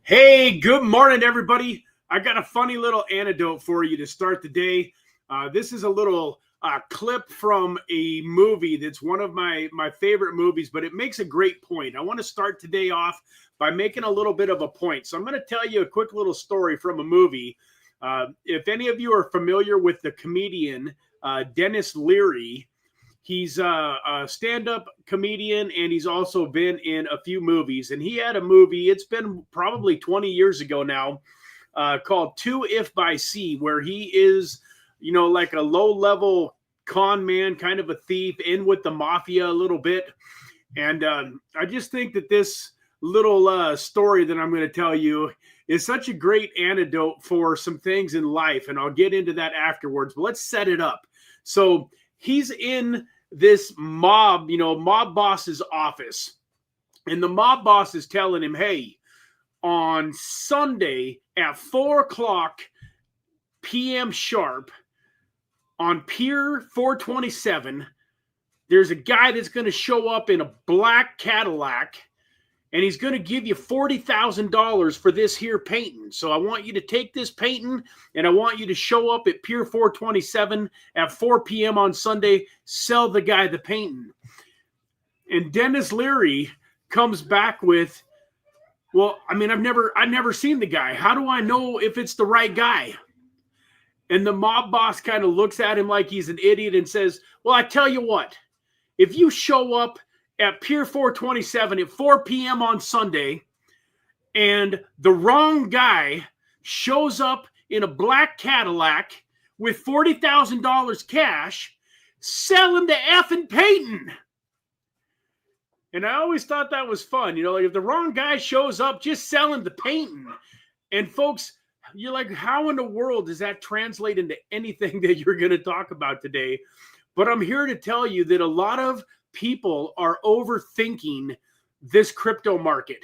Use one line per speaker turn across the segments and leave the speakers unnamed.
Hey, good morning, everybody. I got a funny little anecdote for you to start the day. This is a little clip from a movie that's one of my favorite movies, but it makes a great point. I want to start today off by making a little bit of a point. So I'm going to tell you a quick little story from a movie. If any of you are familiar with the comedian Denis Leary, he's a stand-up comedian, and he's also been in a few movies. And he had a movie, it's been probably 20 years ago now, called Two If by Sea, where he is, you know, like a low-level con man, kind of a thief, in with the mafia a little bit. And I just think that this little story that I'm going to tell you is such a great antidote for some things in life, and I'll get into that afterwards. But let's set it up. So he's in this mob boss's office, and the mob boss is telling him, hey, on Sunday at 4:00 p.m. sharp on Pier 427, there's a guy that's going to show up in a black Cadillac, and he's going to give you $40,000 for this here painting. So I want you to take this painting, and I want you to show up at Pier 427 at 4 p.m. on Sunday, sell the guy the painting. And Denis Leary comes back with, well, I mean, I've never seen the guy. How do I know if it's the right guy? And the mob boss kind of looks at him like he's an idiot and says, well, I tell you what, if you show up at Pier 427 at 4 p.m. on Sunday, and the wrong guy shows up in a black Cadillac with $40,000 cash, sell him the effing painting. And I always thought that was fun. You know, like if the wrong guy shows up, just sell him the painting. And folks, you're like, how in the world does that translate into anything that you're going to talk about today? But I'm here to tell you that a lot of people are overthinking this crypto market.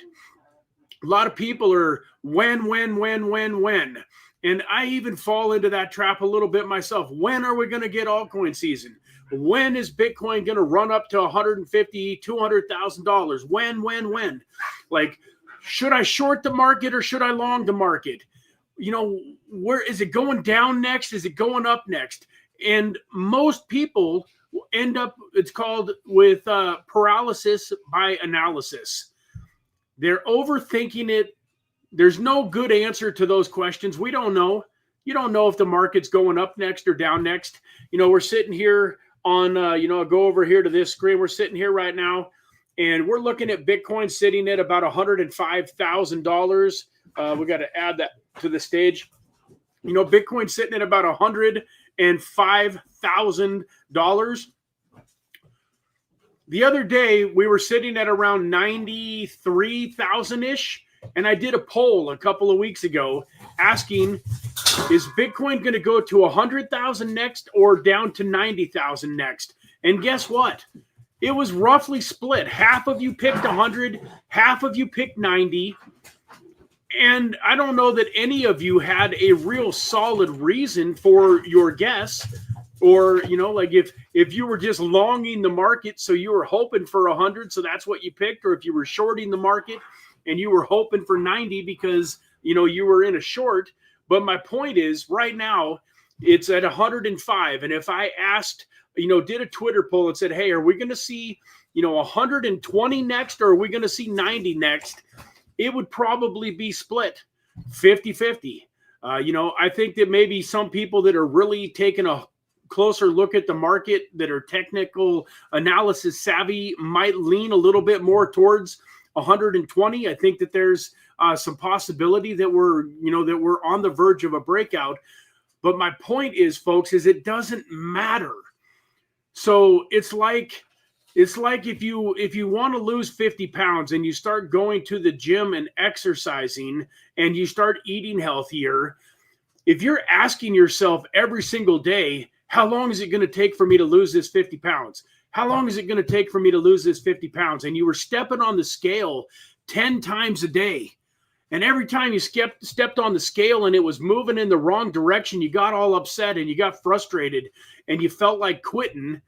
A lot of people are when. And I even fall into that trap a little bit myself. When are we going to get altcoin season? When is Bitcoin going to run up to $150,000, $200,000? When? Like, should I short the market or should I long the market? You know, where is it going down next? Is it going up next? And most people end up, it's called with paralysis by analysis. They're overthinking it. There's no good answer to those questions. We don't know. You don't know if the market's going up next or down next. You know, we're sitting here on, I'll go over here to this screen. We're sitting here right now, and we're looking at Bitcoin sitting at about $105,000. We got to add that to the stage. You know, Bitcoin sitting at about $105,000. The other day, we were sitting at around 93,000-ish, and I did a poll a couple of weeks ago asking, is Bitcoin going to go to 100,000 next or down to 90,000 next? And guess what? It was roughly split. Half of you picked 100, half of you picked 90. And I don't know that any of you had a real solid reason for your guess. Or, you know, like if you were just longing the market, so you were hoping for 100, so that's what you picked. Or if you were shorting the market and you were hoping for 90 because, you know, you were in a short. But my point is right now it's at 105. And if I asked, you know, did a Twitter poll and said, hey, are we going to see, you know, 120 next, or are we going to see 90 next? It would probably be split 50-50. You know, I think that maybe some people that are really taking a closer look at the market, that are technical analysis savvy, might lean a little bit more towards 120. I think that there's some possibility that we're on the verge of a breakout. But my point is, folks, is it doesn't matter. So it's like if you want to lose 50 pounds and you start going to the gym and exercising and you start eating healthier, if you're asking yourself every single day, how long is it going to take for me to lose this 50 pounds? How long is it going to take for me to lose this 50 pounds? And you were stepping on the scale 10 times a day. And every time you stepped on the scale and it was moving in the wrong direction, you got all upset and you got frustrated and you felt like quitting.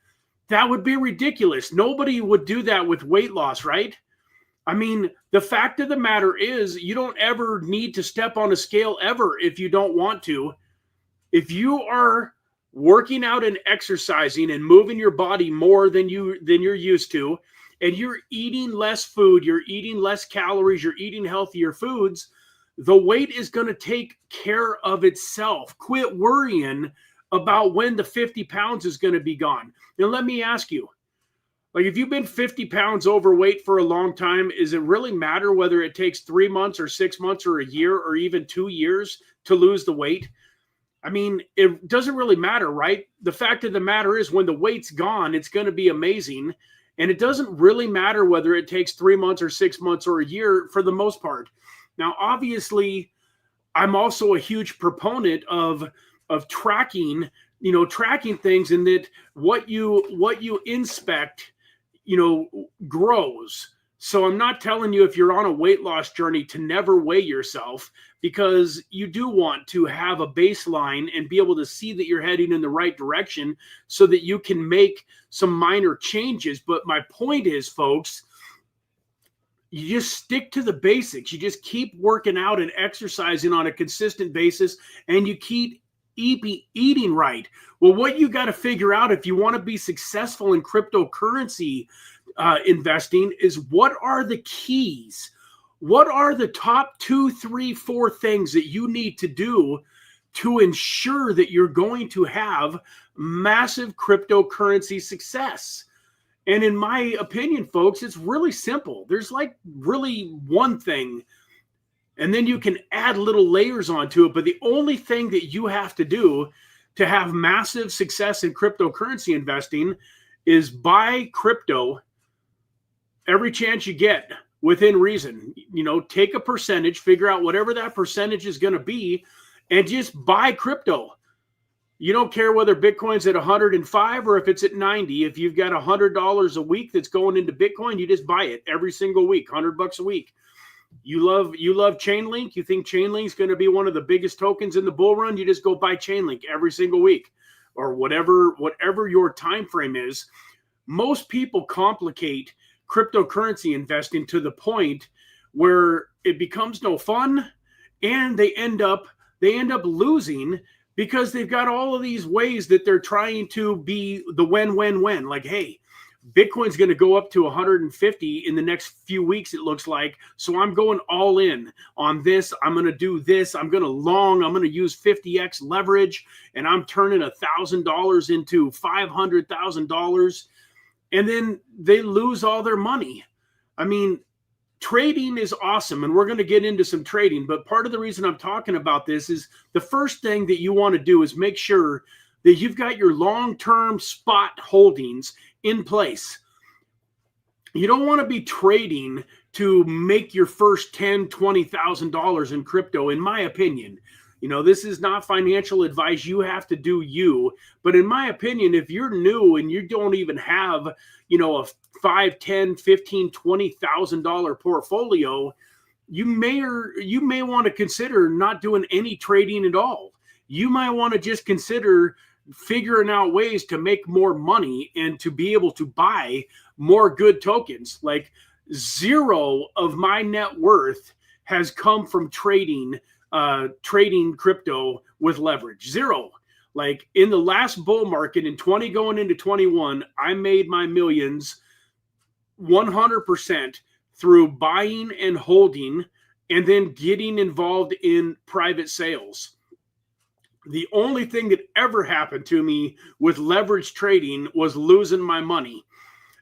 That would be ridiculous. Nobody would do that with weight loss, right? I mean, the fact of the matter is you don't ever need to step on a scale ever if you don't want to. If you are working out and exercising and moving your body more than you're used to, and you're eating less food, you're eating less calories, you're eating healthier foods, the weight is going to take care of itself. Quit worrying about when the 50 pounds is going to be gone. Now, let me ask you, like, if you've been 50 pounds overweight for a long time, does it really matter whether it takes 3 months or 6 months or a year or even 2 years to lose the weight? I mean, it doesn't really matter, right? The fact of the matter is when the weight's gone, it's going to be amazing. And it doesn't really matter whether it takes 3 months or 6 months or a year for the most part. Now, obviously, I'm also a huge proponent of tracking, tracking things, and that what you inspect, grows. So I'm not telling you if you're on a weight loss journey to never weigh yourself, because you do want to have a baseline and be able to see that you're heading in the right direction so that you can make some minor changes. But my point is, folks, you just stick to the basics. You just keep working out and exercising on a consistent basis, and you keep eating right. Well, what you got to figure out if you want to be successful in cryptocurrency investing is, what are the keys? What are the top 2, 3, 4 things that you need to do to ensure that you're going to have massive cryptocurrency success? And in my opinion, folks, it's really simple. There's like really one thing, and then you can add little layers onto it. But the only thing that you have to do to have massive success in cryptocurrency investing is buy crypto every chance you get within reason. Take a percentage, figure out whatever that percentage is going to be, and just buy crypto. You don't care whether Bitcoin's at 105 or if it's at 90. If you've got $100 a week that's going into Bitcoin, you just buy it every single week, $100 a week. You love Chainlink. You think Chainlink's going to be one of the biggest tokens in the bull run. You just go buy Chainlink every single week, or whatever your time frame is. Most people complicate cryptocurrency investing to the point where it becomes no fun, and they end up losing because they've got all of these ways that they're trying to be the win-win-win. Like, hey, Bitcoin's going to go up to 150 in the next few weeks, it looks like. So I'm going all in on this. I'm going to do this. I'm going to long. I'm going to use 50x leverage, and I'm turning $1,000 into $500,000. And then they lose all their money. I mean, trading is awesome, and we're going to get into some trading. But part of the reason I'm talking about this is the first thing that you want to do is make sure that you've got your long-term spot holdings in place. You don't want to be trading to make your first $10,000, $20,000 in crypto, in my opinion. This is not financial advice. You have to do you. But in my opinion, if you're new and you don't even have, a $5,000, $10,000, $15,000, $20,000 portfolio, you may want to consider not doing any trading at all. You might want to just consider figuring out ways to make more money and to be able to buy more good tokens. Like, zero of my net worth has come from trading crypto with leverage. Zero. Like, in the last bull market in 20 going into 21, I made my millions 100% through buying and holding, and then getting involved in private sales. The only thing that ever happened to me with leverage trading was losing my money.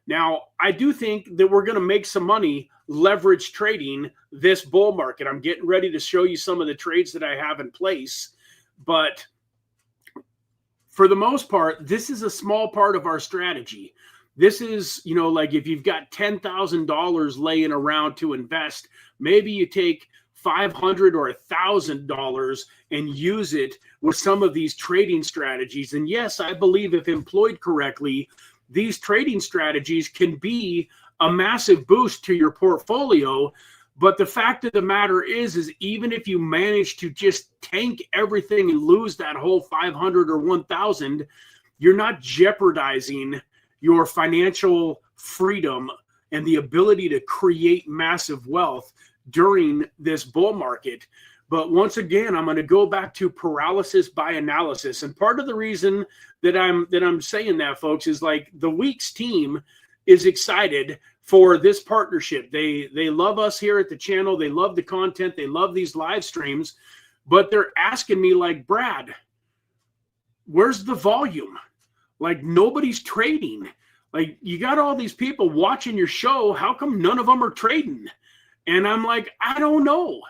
Now, I do think that we're going to make some money leverage trading this bull market. I'm getting ready to show you some of the trades that I have in place. But for the most part, this is a small part of our strategy. This is, like, if you've got $10,000 laying around to invest, maybe you take $500 or $1,000 and use it with some of these trading strategies. And yes, I believe if employed correctly, these trading strategies can be a massive boost to your portfolio. But the fact of the matter is even if you manage to just tank everything and lose that whole 500 or 1,000, you're not jeopardizing your financial freedom and the ability to create massive wealth during this bull market. But once again, I'm going to go back to paralysis by analysis. And part of the reason that I'm saying that, folks, is like the Weex team is excited for this partnership. They love us here at the channel. They love the content. They love these live streams. But they're asking me like, Brad, where's the volume? Like, nobody's trading. Like, you got all these people watching your show. How come none of them are trading? And I'm like, I don't know.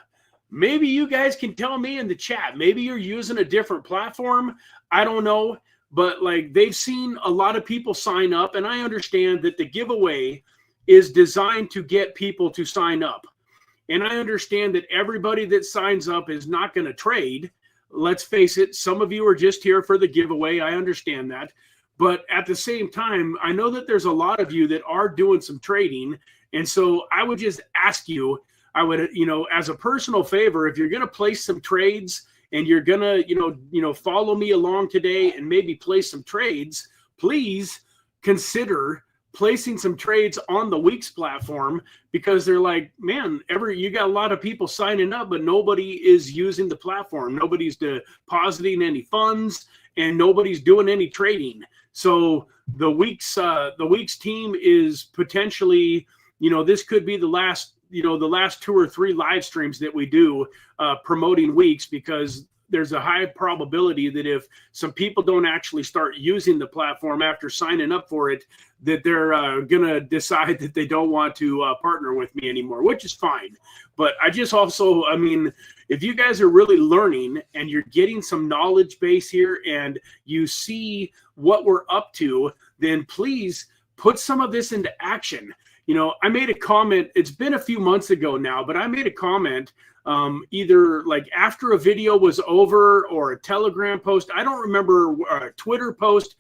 Maybe you guys can tell me in the chat. Maybe you're using a different platform. I don't know. But like, they've seen a lot of people sign up, and I understand that the giveaway is designed to get people to sign up. And I understand that everybody that signs up is not going to trade. Let's face it, some of you are just here for the giveaway. I understand that. But at the same time, I know that there's a lot of you that are doing some trading. And so I would just ask you, I would, as a personal favor, if you're going to place some trades and you're going to, follow me along today and maybe place some trades, please consider placing some trades on the Weex platform, because they're like, man, you got a lot of people signing up, but nobody is using the platform. Nobody's depositing any funds and nobody's doing any trading. So the Weex team is potentially, this could be the last 2 or 3 live streams that we do promoting Weex, because there's a high probability that if some people don't actually start using the platform after signing up for it, that they're going to decide that they don't want to partner with me anymore, which is fine. But I just also, if you guys are really learning and you're getting some knowledge base here and you see what we're up to, then please put some of this into action. I made a comment, it's been a few months ago now, but I made a comment either like after a video was over or a Telegram post. I don't remember a Twitter post,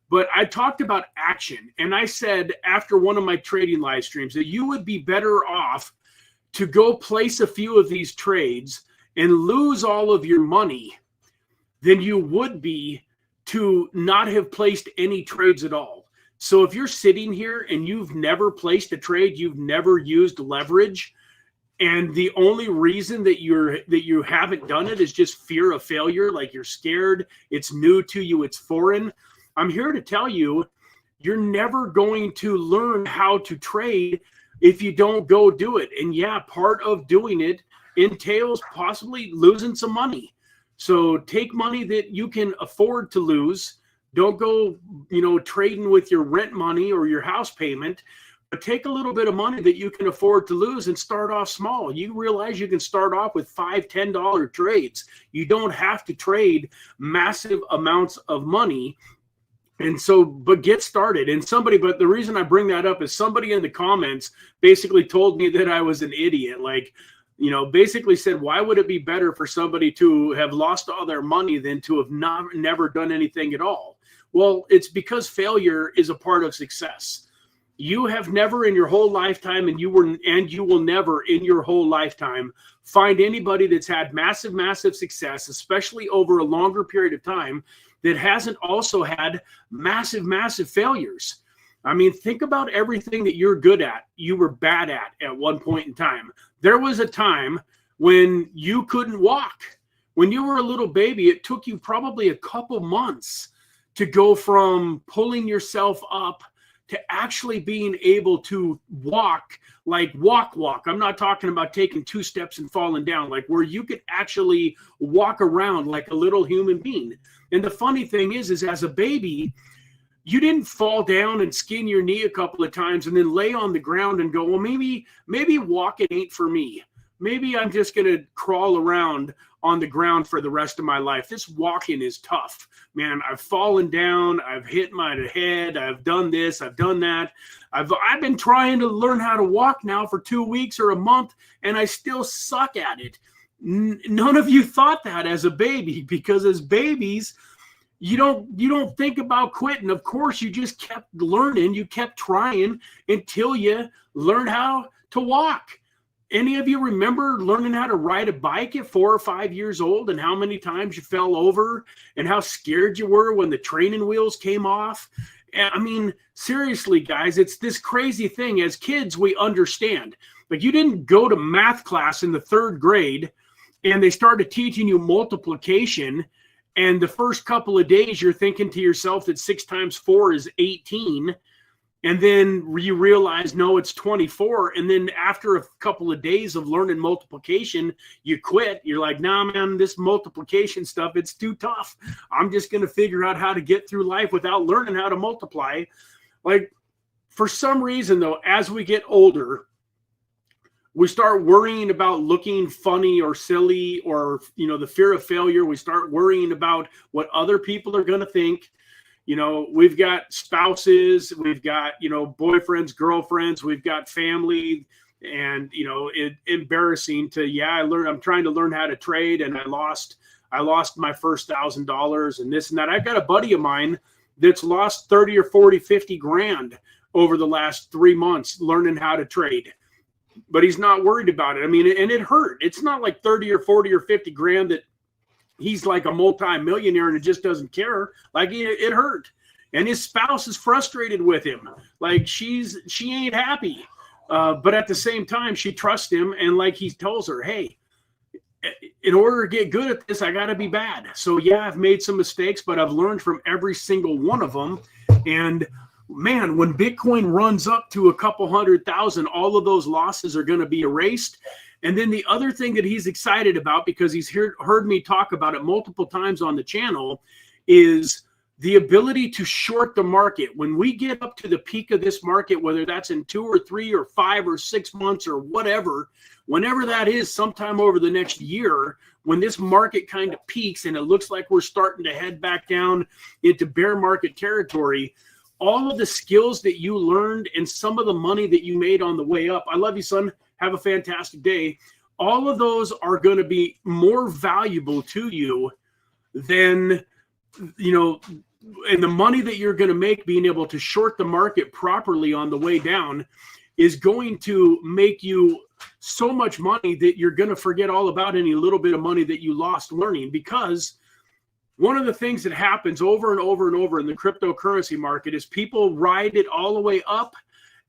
but I talked about action. And I said after one of my trading live streams that you would be better off to go place a few of these trades and lose all of your money than you would be to not have placed any trades at all. So if you're sitting here and you've never placed a trade, you've never used leverage, and the only reason that you haven't done it is just fear of failure, like you're scared, it's new to you, it's foreign, I'm here to tell you, you're never going to learn how to trade if you don't go do it. And yeah, part of doing it entails possibly losing some money. So take money that you can afford to lose. Don't go, trading with your rent money or your house payment, but take a little bit of money that you can afford to lose and start off small. You realize you can start off with $5, $10 trades. You don't have to trade massive amounts of money. And so, but get started. And but the reason I bring that up is somebody in the comments basically told me that I was an idiot. Like, basically said, why would it be better for somebody to have lost all their money than to have never done anything at all? Well, it's because failure is a part of success. You have never in your whole lifetime, and you will never in your whole lifetime find anybody that's had massive, massive success, especially over a longer period of time, that hasn't also had massive, massive failures. Think about everything that you're good at, you were bad at one point in time. There was a time when you couldn't walk. When you were a little baby, it took you probably a couple months to go from pulling yourself up to actually being able to walk, like walk. I'm not talking about taking 2 steps and falling down, like where you could actually walk around like a little human being. And the funny thing is as a baby, you didn't fall down and skin your knee a couple of times and then lay on the ground and go, well, maybe walking ain't for me. Maybe I'm just going to crawl around on the ground for the rest of my life. This walking is tough, man. I've fallen down. I've hit my head. I've done this. I've done that. I've been trying to learn how to walk now for 2 weeks or a month, and I still suck at it. None of you thought that as a baby, because as babies, you don't think about quitting. Of course, you just kept learning. You kept trying until you learned how to walk. Any of you remember learning how to ride a bike at 4 or 5 years old, and how many times you fell over and how scared you were when the training wheels came off And I mean, seriously, guys, it's this crazy thing. As kids, we understand. Like, you didn't go to math class in the 3rd grade and they started teaching you multiplication. And the first couple of days, you're thinking to yourself that 6 times 4 is 18. And then you realize, no, it's 24. And then after a couple of days of learning multiplication, you quit. You're like, nah, man, this multiplication stuff, it's too tough. I'm just going to figure out how to get through life without learning how to multiply. Like, for some reason, though, as we get older, we start worrying about looking funny or silly, or, you know, the fear of failure. We start worrying about what other people are going to think. You know, we've got spouses, we've got, you know, boyfriends, girlfriends, we've got family, and, you know, embarrassing to, yeah, I'm trying to learn how to trade, and I lost my first $1,000 and this and that. I've got a buddy of mine that's lost 30 or 40, 50 grand over the last 3 months learning how to trade, but he's not worried about it. I mean, and it hurt. It's not like 30 or 40 or 50 grand that he's like a multi-millionaire and it just doesn't care. Like, it hurt. And his spouse is frustrated with him. Like, she ain't happy. But at the same time, she trusts him. And like he tells her, hey, in order to get good at this, I got to be bad. So yeah, I've made some mistakes, but I've learned from every single one of them. And man, when Bitcoin runs up to a couple 100,000, all of those losses are going to be erased. And then the other thing that he's excited about, because he's heard me talk about it multiple times on the channel, is the ability to short the market. When we get up to the peak of this market, whether that's in 2 or 3 or 5 or 6 months or whatever, whenever that is, sometime over the next year, when this market kind of peaks and it looks like we're starting to head back down into bear market territory, all of the skills that you learned and some of the money that you made on the way up, I love you, son, have a fantastic day, all of those are going to be more valuable to you than, you know, and the money that you're going to make being able to short the market properly on the way down is going to make you so much money that you're going to forget all about any little bit of money that you lost learning. Because one of the things that happens over and over and over in the cryptocurrency market is people ride it all the way up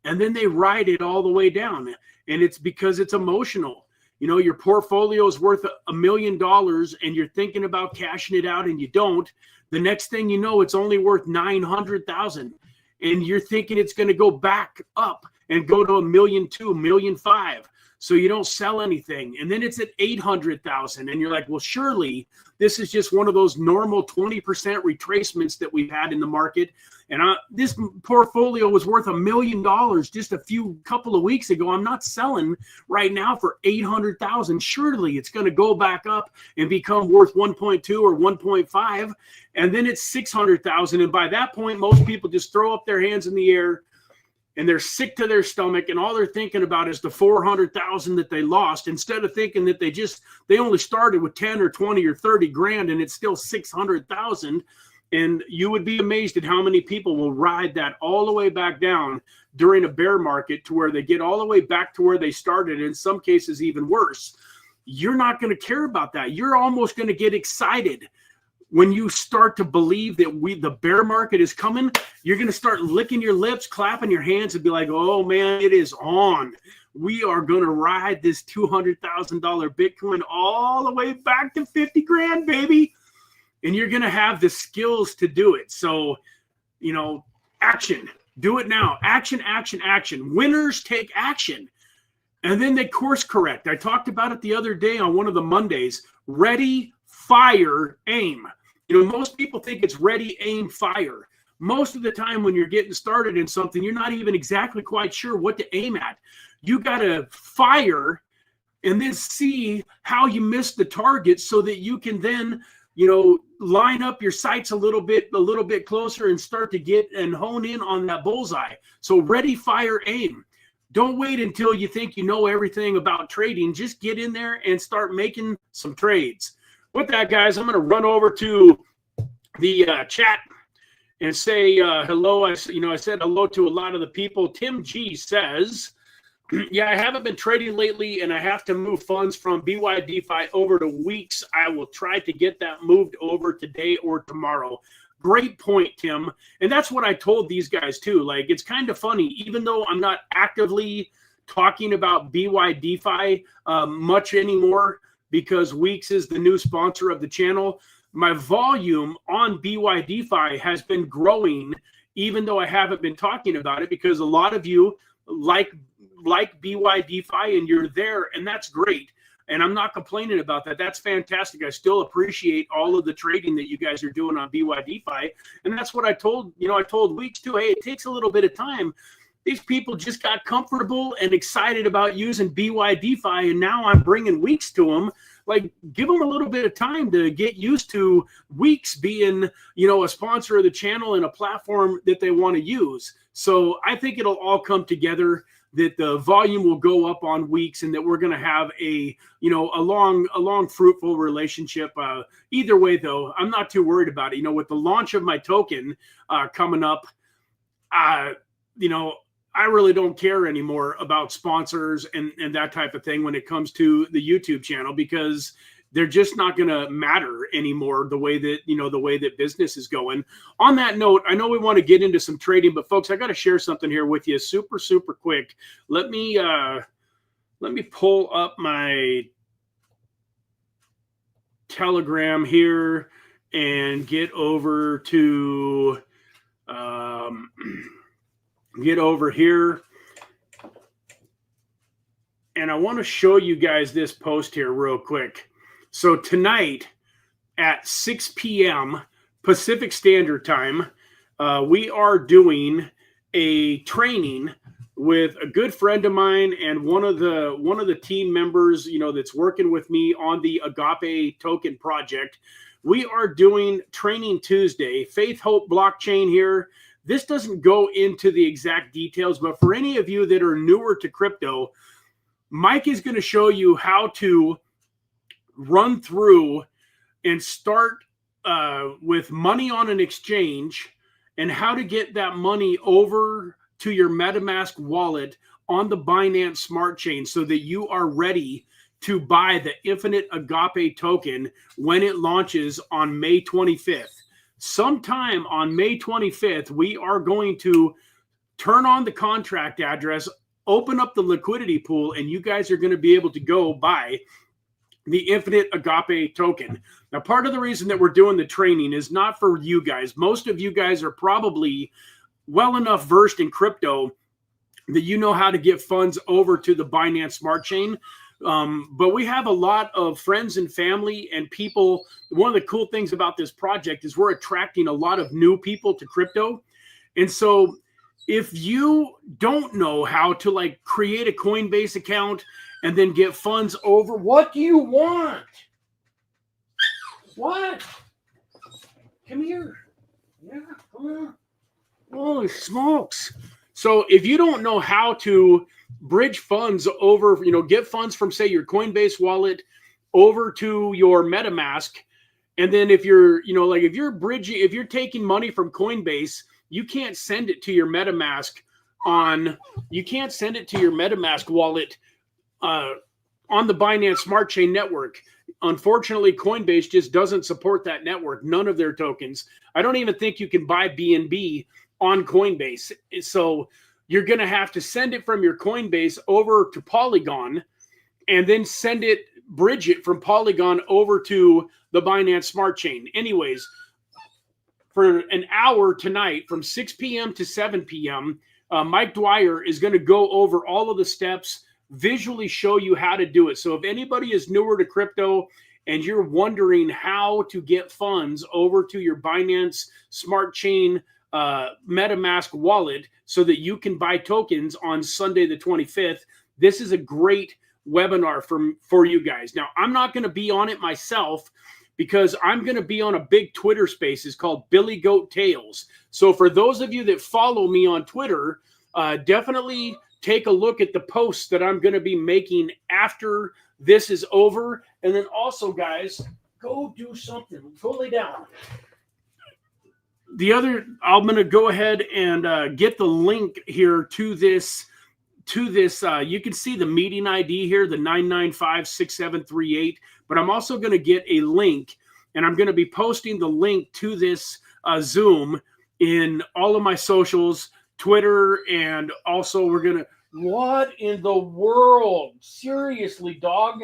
and then they ride it all the way down. And it's because it's emotional. You know, your portfolio is worth $1 million and you're thinking about cashing it out and you don't. The next thing you know, it's only worth 900,000 and you're thinking it's going to go back up and go to 1,200,000, 1,500,000. So you don't sell anything. And then it's at 800,000 and you're like, well, surely this is just one of those normal 20% retracements that we've had in the market. And this portfolio was worth $1 million just a couple of weeks ago. I'm not selling right now for 800,000. Surely it's going to go back up and become worth 1.2 or 1.5. And then it's 600,000. And by that point, most people just throw up their hands in the air and they're sick to their stomach, and all they're thinking about is the 400,000 that they lost, instead of thinking that they only started with 10 or 20 or 30 grand and it's still 600,000. And you would be amazed at how many people will ride that all the way back down during a bear market to where they get all the way back to where they started, in some cases even worse. You're not going to care about that. You're almost going to get excited when you start to believe that the bear market is coming. You're going to start licking your lips, clapping your hands, and be like, oh man, it is on. We are going to ride this $200,000 Bitcoin all the way back to 50 grand, baby. And you're going to have the skills to do it. So, you know, action. Do it now. Action, action, action. Winners take action. And then they course correct. I talked about it the other day on one of the Mondays. Ready, fire, aim. You know, most people think it's ready, aim, fire. Most of the time when you're getting started in something, you're not even exactly quite sure what to aim at. You got to fire and then see how you miss the target so that you can then, you know, line up your sights a little bit closer and start to get and hone in on that bullseye. So ready, fire, aim. Don't wait until you think you know everything about trading. Just get in there and start making some trades. With that, guys, I'm going to run over to the chat and say hello. I said hello to a lot of the people. Tim G says, yeah, I haven't been trading lately, and I have to move funds from BYDeFi over to Weex. I will try to get that moved over today or tomorrow. Great point, Tim. And that's what I told these guys too. Like, it's kind of funny, even though I'm not actively talking about BYDeFi much anymore, because Weex is the new sponsor of the channel, my volume on BYDeFi has been growing, even though I haven't been talking about it, because a lot of you like BYDeFi and you're there, and that's great. And I'm not complaining about that. That's fantastic. I still appreciate all of the trading that you guys are doing on BYDeFi. And that's what I told, I told Weex too, hey, it takes a little bit of time. These people just got comfortable and excited about using BYDeFi, and now I'm bringing Weex to them. Like, give them a little bit of time to get used to Weex being, a sponsor of the channel and a platform that they want to use. So I think it'll all come together, that the volume will go up on Weex, and that we're going to have a long, fruitful relationship. Either way, though, I'm not too worried about it. With the launch of my token coming up, I really don't care anymore about sponsors and that type of thing when it comes to the YouTube channel, because they're just not going to matter anymore the way that business is going. On that note, I know we want to get into some trading, but folks, I got to share something here with you super quick. Let me pull up my Telegram here and get over to get over here, and I want to show you guys this post here real quick. So tonight at 6 p.m. Pacific Standard Time, we are doing a training with a good friend of mine and one of the team members, that's working with me on the Agape token project. We are doing Training Tuesday, Faith Hope blockchain here. This doesn't go into the exact details, but for any of you that are newer to crypto, Mike is going to show you how to run through and start with money on an exchange, and how to get that money over to your MetaMask wallet on the Binance Smart Chain, so that you are ready to buy the Infinite Agape token when it launches on May 25th. Sometime on May 25th, we are going to turn on the contract address, open up the liquidity pool, and you guys are going to be able to go buy the Infinite Agape token. Now, part of the reason that we're doing the training is not for you guys. Most of you guys are probably well enough versed in crypto that you know how to get funds over to the Binance Smart Chain. But we have a lot of friends and family and people. One of the cool things about this project is we're attracting a lot of new people to crypto. And so if you don't know how to create a Coinbase account and then get funds over, what do you want? What? Come here. Yeah, come on. Holy smokes. So if you don't know how to bridge funds over, get funds from, say, your Coinbase wallet over to your MetaMask, and then if you're, if you're taking money from Coinbase, you can't send it to your MetaMask wallet on the Binance Smart Chain network. Unfortunately, Coinbase just doesn't support that network. None of their tokens. I don't even think you can buy BNB on Coinbase. So you're going to have to send it from your Coinbase over to Polygon, and then bridge it from Polygon over to the Binance Smart Chain. Anyways, for an hour tonight from 6 p.m. to 7 p.m., Mike Dwyer is going to go over all of the steps, visually show you how to do it. So if anybody is newer to crypto and you're wondering how to get funds over to your Binance Smart Chain MetaMask wallet so that you can buy tokens on Sunday the 25th, this is a great webinar for you guys. Now, I'm not going to be on it myself because I'm going to be on a big Twitter Spaces called Billy Goat Tales. So for those of you that follow me on Twitter, definitely take a look at the posts that I'm going to be making after this is over. And then also, guys, go do something. Go lay down. I'm going to go ahead and get the link here to this. You can see the meeting ID here, the 9956738. But I'm also going to get a link, and I'm going to be posting the link to this Zoom in all of my socials, Twitter, and also we're going to, what in the world? Seriously, dog?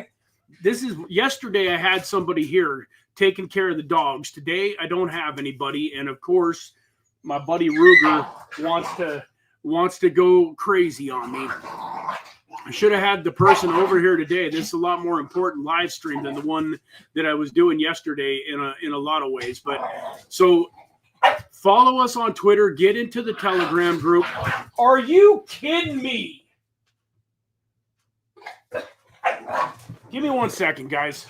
This is, yesterday I had somebody here taking care of the dogs. Today I don't have anybody, and of course my buddy Ruger wants to go crazy on me. I should have had the person over here today. This is a lot more important live stream than the one that I was doing yesterday in a lot of ways. But so follow us on Twitter, get into the Telegram group. Are you kidding me? Give me 1 second, guys.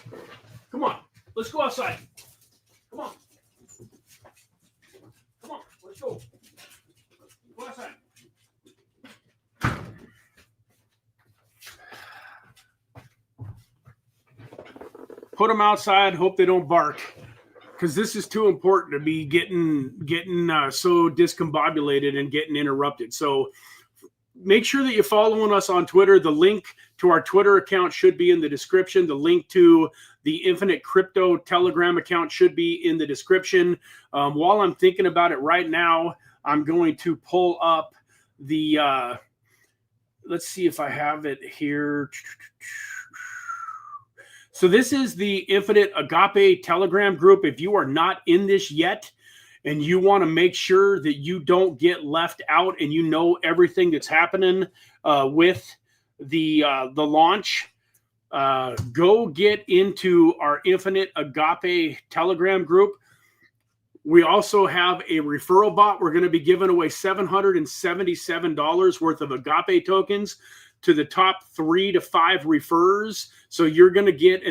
Come on. Let's go outside. Come on. Come on. Let's go. Go outside. Put them outside. Hope they don't bark, because this is too important to be getting so discombobulated and getting interrupted. So make sure that you're following us on Twitter. The link to our Twitter account should be in the description. The link to the Infinite Crypto Telegram account should be in the description. While I'm thinking about it right now, I'm going to pull up the, let's see if I have it here. So this is the Infinite Agape Telegram group. If you are not in this yet and you want to make sure that you don't get left out and you know everything that's happening with the launch, go get into our Infinite Agape Telegram group. We also have a referral bot. We're going to be giving away $777 worth of Agape tokens to the top 3 to 5 referrers. So you're going to get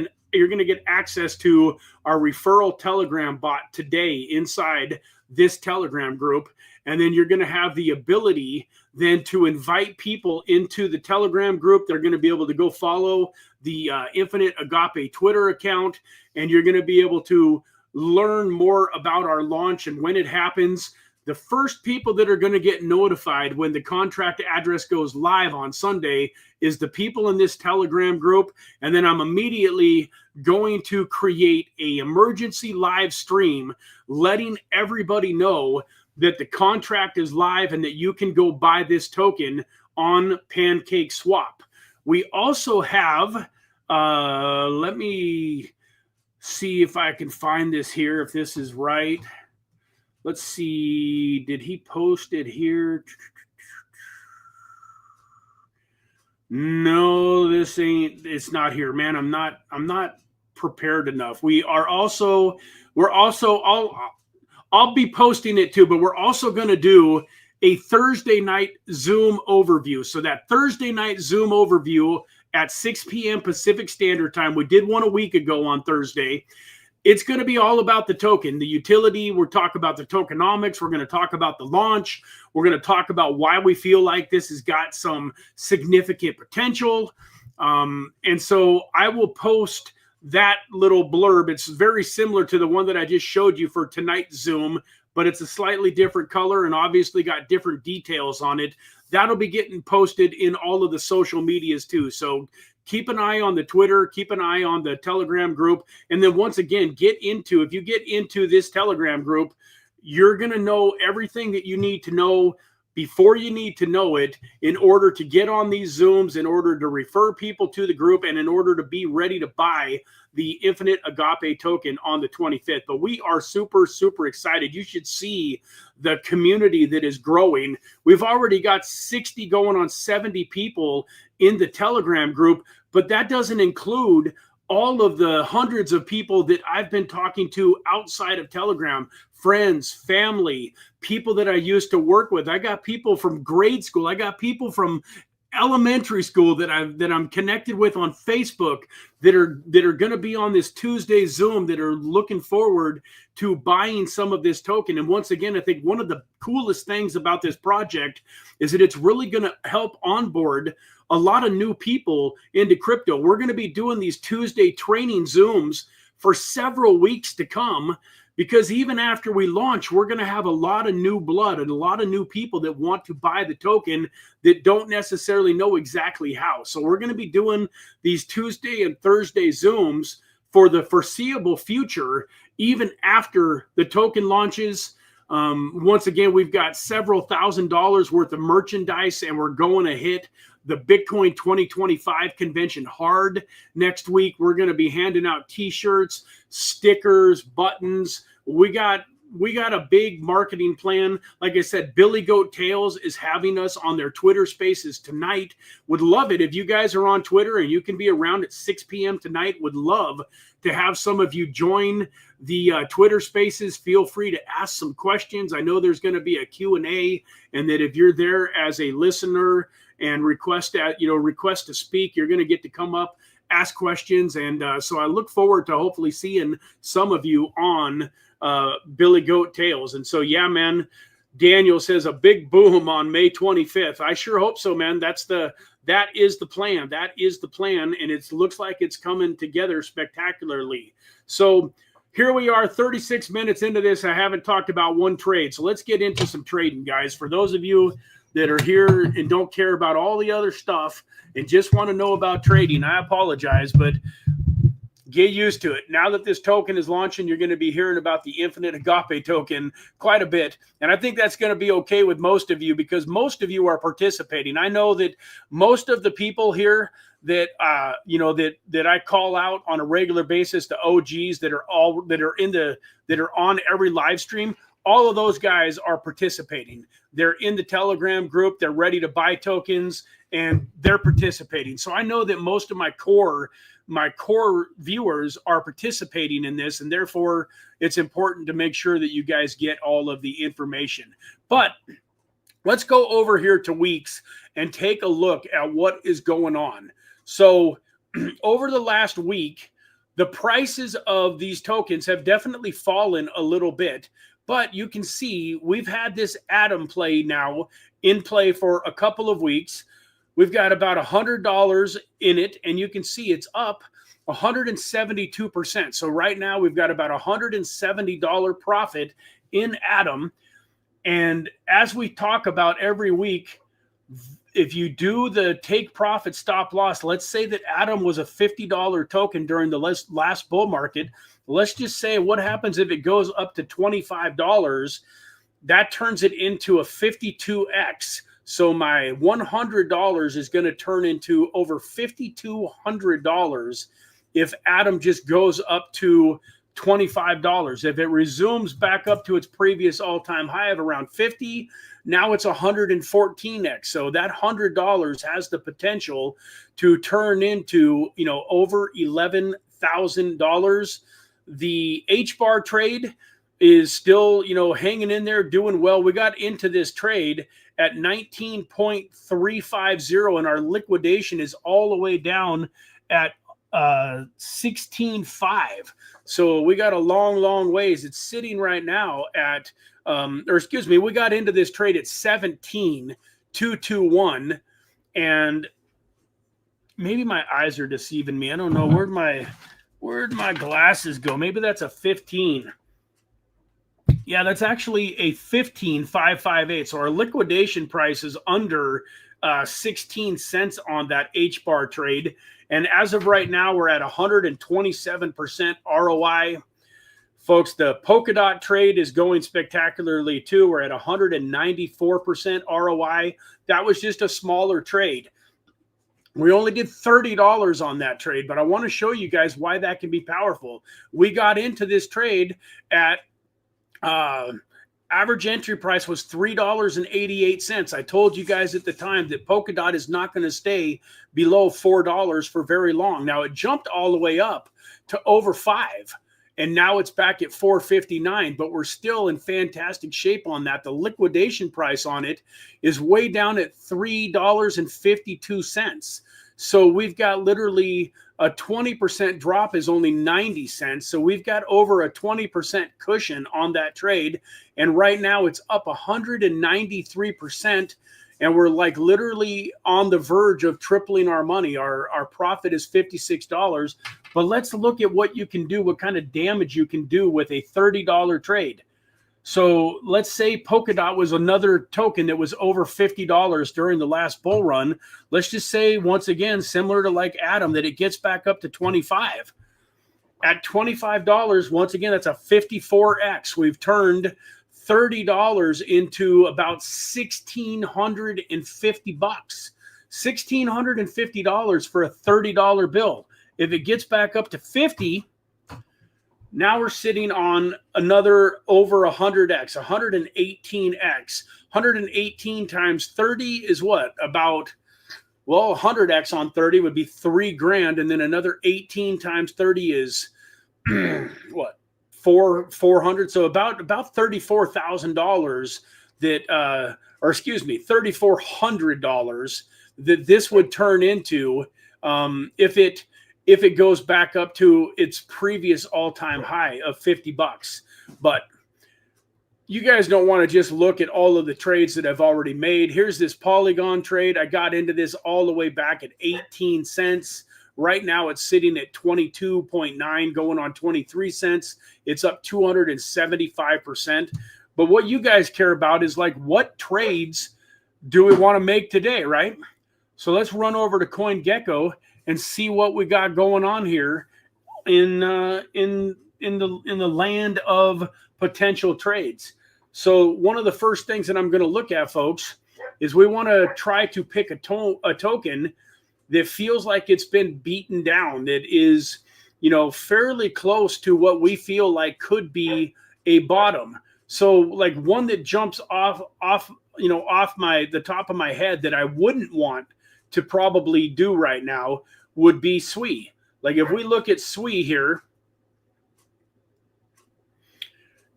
access to our referral Telegram bot today inside this Telegram group. And then you're going to have the ability then to invite people into the Telegram group. They're going to be able to go follow the Infinite Agape Twitter account, and you're going to be able to learn more about our launch and when it happens. The first people that are going to get notified when the contract address goes live on Sunday is the people in this Telegram group. And then I'm immediately going to create an emergency live stream letting everybody know that the contract is live and that you can go buy this token on PancakeSwap. We also have, let me see if I can find this here, if this is right. Let's see, did he post it here? No, this ain't, it's not here, man. I'm not prepared enough. I'll be posting it too, but we're also going to do a Thursday night Zoom overview. So that Thursday night Zoom overview at 6 p.m. Pacific Standard Time, we did one a week ago on Thursday. It's going to be all about the token, the utility. We'll talk about the tokenomics. We're going to talk about the launch. We're going to talk about why we feel like this has got some significant potential. And so I will post that little blurb. It's very similar to the one that I just showed you for tonight's Zoom, but it's a slightly different color and obviously got different details on it. That'll be getting posted in all of the social medias too. So keep an eye on the Twitter, keep an eye on the Telegram group. And then once again, if you get into this Telegram group, you're going to know everything that you need to know before you need to know it in order to get on these Zooms, in order to refer people to the group, and in order to be ready to buy the Infinite Agape token on the 25th. But we are super, super excited. You should see the community that is growing. We've already got 60 going on 70 people in the Telegram group, but that doesn't include all of the hundreds of people that I've been talking to outside of Telegram, friends, family, people that I used to work with. I got people from grade school. I got people from elementary school that I'm connected with on Facebook that are going to be on this Tuesday Zoom, that are looking forward to buying some of this token. And once again, I think one of the coolest things about this project is that it's really going to help onboard a lot of new people into crypto. We're going to be doing these Tuesday training Zooms for several weeks to come, because even after we launch, we're going to have a lot of new blood and a lot of new people that want to buy the token that don't necessarily know exactly how. So we're going to be doing these Tuesday and Thursday Zooms for the foreseeable future, even after the token launches. Once again, we've got several $1,000s worth of merchandise, and we're going to hit the Bitcoin 2025 convention hard next week. We're going to be handing out t-shirts, stickers, buttons. We got a big marketing plan. Like I said, Billy Goat Tales is having us on their Twitter spaces tonight. Would love it if you guys are on Twitter and you can be around at 6 p.m. tonight. Would love to have some of you join the Twitter spaces. Feel free to ask some questions. I know there's going to be a Q&A, and that if you're there as a listener and request to speak, you're going to get to come up, ask questions. And so I look forward to hopefully seeing some of you on Billy Goat Tales. And so, yeah, man, Daniel says a big boom on May 25th. I sure hope so, man. That is the plan. That is the plan. And it looks like it's coming together spectacularly. So here we are, 36 minutes into this. I haven't talked about one trade. So let's get into some trading, guys. For those of you that are here and don't care about all the other stuff and just want to know about trading, I apologize, but get used to it. Now that this token is launching, you're going to be hearing about the Infinite Agape token quite a bit. And I think that's going to be okay with most of you, because most of you are participating. I know that most of the people here that that I call out on a regular basis, the OGs that are on every live stream, all of those guys are participating. They're in the Telegram group. They're ready to buy tokens, and they're participating. So I know that most of my core viewers are participating in this, and therefore it's important to make sure that you guys get all of the information. But let's go over here to Weex and take a look at what is going on. So over the last week, the prices of these tokens have definitely fallen a little bit, but you can see we've had this Atom play now in play for a couple of weeks. We've got about $100 in it, and you can see it's up 172%. So right now we've got about $170 profit in Atom. And as we talk about every week, if you do the take profit stop loss, let's say that Atom was a $50 token during the last bull market. Let's just say what happens if it goes up to $25? That turns it into a 52x. So my $100 is going to turn into over $5,200 if Atom just goes up to $25. If it resumes back up to its previous all-time high of around 50, now it's 114x. So that $100 has the potential to turn into, over $11,000. The H-bar trade is still, hanging in there, doing well. We got into this trade at 19.350, and our liquidation is all the way down at 16.5. So we got a long ways. It's sitting right now at, we got into this trade at 17.221, and maybe my eyes are deceiving me. I don't know. Where'd my glasses go? Maybe that's a 15. Yeah, that's actually a 15.558. So our liquidation price is under 16 cents on that H-bar trade. And as of right now, we're at 127% ROI. Folks, the Polkadot trade is going spectacularly too. We're at 194% ROI. That was just a smaller trade. We only did $30 on that trade, but I want to show you guys why that can be powerful. We got into this trade at average entry price was $3.88. I told you guys at the time that Polkadot is not going to stay below $4 for very long. Now it jumped all the way up to over $5, and now it's back at $4.59, but we're still in fantastic shape on that. The liquidation price on it is way down at $3.52. So we've got literally a 20% drop is only 90 cents. So we've got over a 20% cushion on that trade. And right now it's up 193%. And we're like literally on the verge of tripling our money. Our profit is $56. But let's look at what you can do, what kind of damage you can do with a $30 trade. So let's say Polkadot was another token that was over $50 during the last bull run. Let's just say, once again, similar to like Atom, that it gets back up to 25. At $25, once again, that's a 54x. We've turned $30 into about $1,650. $1,650 for a $30 bill. If it gets back up to 50, now we're sitting on another over 100x, 118x. 118 times 30 is what? About, well, 100x on 30 would be $3,000, and then another 18 times 30 is what? 400. So about $34,000 that, or excuse me, $3,400 that this would turn into if it goes back up to its previous all-time high of $50. But you guys don't want to just look at all of the trades that I've already made. Here's this Polygon trade. I got into this all the way back at 18 cents. Right now it's sitting at 22.9, going on 23 cents. It's up 275%. But what you guys care about is like, what trades do we want to make today, right? So let's run over to CoinGecko and see what we got going on here in the land of potential trades. So one of the first things that I'm going to look at, folks, is we want to try to pick a token that feels like it's been beaten down, that is, you know, fairly close to what we feel like could be a bottom. So like one that jumps off the top of my head that I wouldn't want to probably do right now would be SWE. Like if we look at SWE here,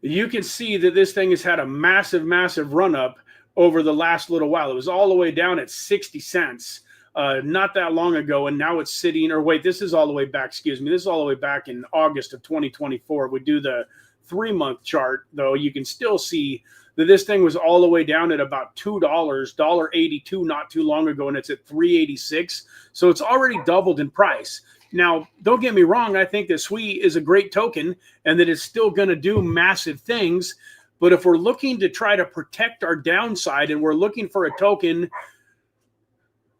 you can see that this thing has had a massive run up over the last little while. It was all the way down at 60 cents not that long ago, and now it's sitting, or wait, this is all the way back, excuse me, this is all the way back in August of 2024. We do the 3-month chart, though, you can still see that this thing was all the way down at about $2, $1.82 not too long ago, and it's at $3.86. So it's already doubled in price. Now, don't get me wrong, I think that SWE is a great token and that it's still going to do massive things. But if we're looking to try to protect our downside and we're looking for a token,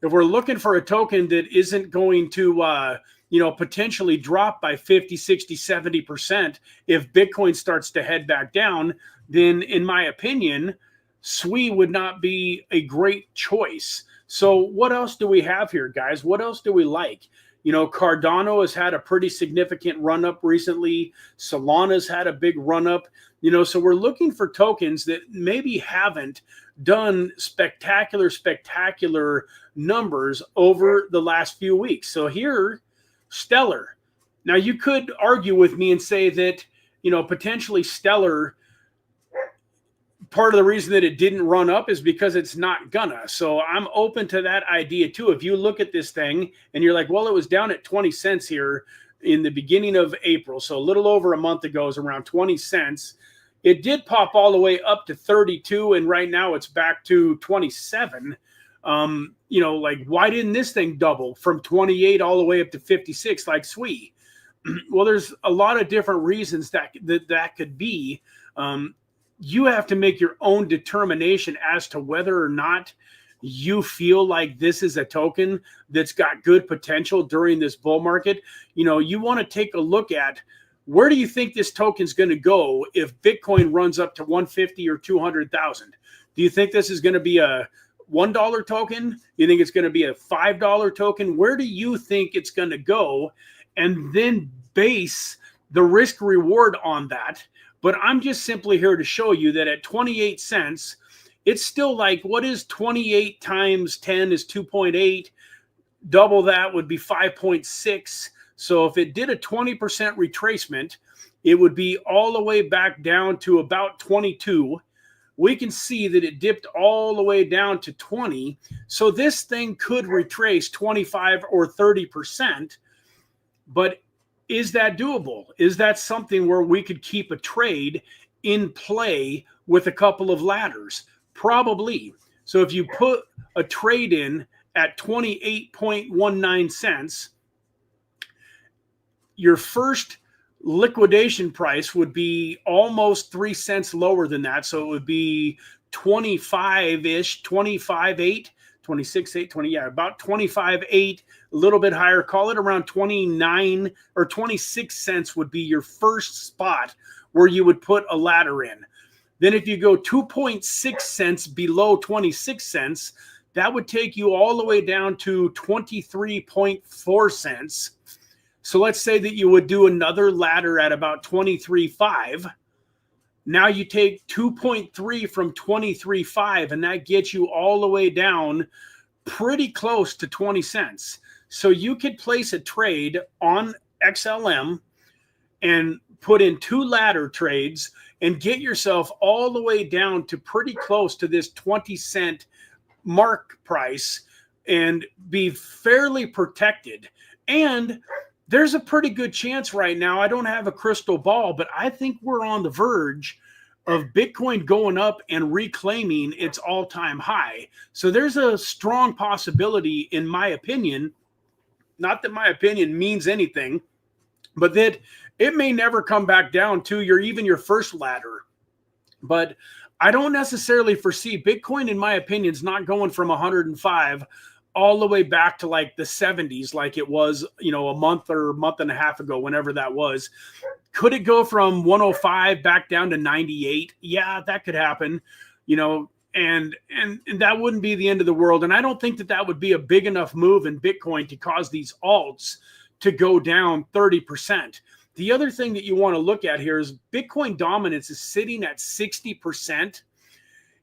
if we're looking for a token that isn't going to potentially drop by 50, 60, 70% if Bitcoin starts to head back down, then in my opinion, SWE would not be a great choice. So what else do we have here, guys? What else do we like? You know, Cardano has had a pretty significant run up recently. Solana's had a big run up. You know, so we're looking for tokens that maybe haven't done spectacular numbers over the last few weeks. So here, Stellar. Now you could argue with me and say that, you know, potentially Stellar, part of the reason that it didn't run up is because it's not gonna. So I'm open to that idea too. If you look at this thing and you're like, well, it was down at 20 cents here in the beginning of April. So a little over a month ago, it was around 20 cents. It did pop all the way up to 32, and right now it's back to 27. You know, like, why didn't this thing double from 28 all the way up to 56 like SWE? Well, there's a lot of different reasons that could be. You have to make your own determination as to whether or not you feel like this is a token that's got good potential during this bull market. You know, you want to take a look at, where do you think this token's going to go if Bitcoin runs up to 150 or 200,000? Do you think this is going to be a $1 token? Do you think it's going to be a $5 token? Where do you think it's going to go? And then base the risk reward on that. But I'm just simply here to show you that at 28 cents, it's still like, what is 28 times 10 is 2.8. Double that would be 5.6. So if it did a 20% retracement, it would be all the way back down to about 22. We can see that it dipped all the way down to 20. So this thing could retrace 25 or 30%. But is that doable? Is that something where we could keep a trade in play with a couple of ladders? Probably. So if you put a trade in at 28.19 cents, your first liquidation price would be almost 3 cents lower than that. So it would be 25-ish, 25.8, 26.8, 20, yeah, about 25.8, a little bit higher. Call it around 29 or 26 cents would be your first spot where you would put a ladder in. Then if you go 2.6 cents below 26 cents, that would take you all the way down to 23.4 cents. So let's say that you would do another ladder at about 23.5. Now you take 2.3 from 23.5, and that gets you all the way down pretty close to 20 cents. So you could place a trade on XLM and put in 2 ladder trades and get yourself all the way down to pretty close to this 20-cent mark price and be fairly protected. And there's a pretty good chance right now, I don't have a crystal ball, but I think we're on the verge of Bitcoin going up and reclaiming its all-time high. So there's a strong possibility, in my opinion, not that my opinion means anything, but that it may never come back down to even your first ladder. But I don't necessarily foresee Bitcoin, in my opinion, is not going from 105 all the way back to like the 70s, like it was, a month or month and a half ago, whenever that was. Could it go from 105 back down to 98? Yeah, that could happen, and that wouldn't be the end of the world. And I don't think that would be a big enough move in Bitcoin to cause these alts to go down 30%. The other thing that you want to look at here is Bitcoin dominance is sitting at 60%.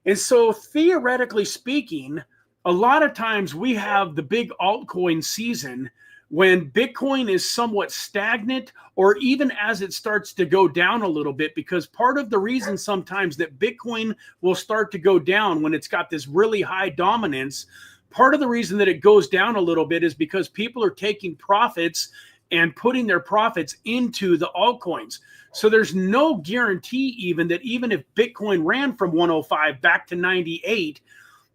And so theoretically speaking, a lot of times we have the big altcoin season when Bitcoin is somewhat stagnant, or even as it starts to go down a little bit, because part of the reason sometimes that Bitcoin will start to go down when it's got this really high dominance, part of the reason that it goes down a little bit is because people are taking profits and putting their profits into the altcoins. So there's no guarantee even if Bitcoin ran from 105 back to 98,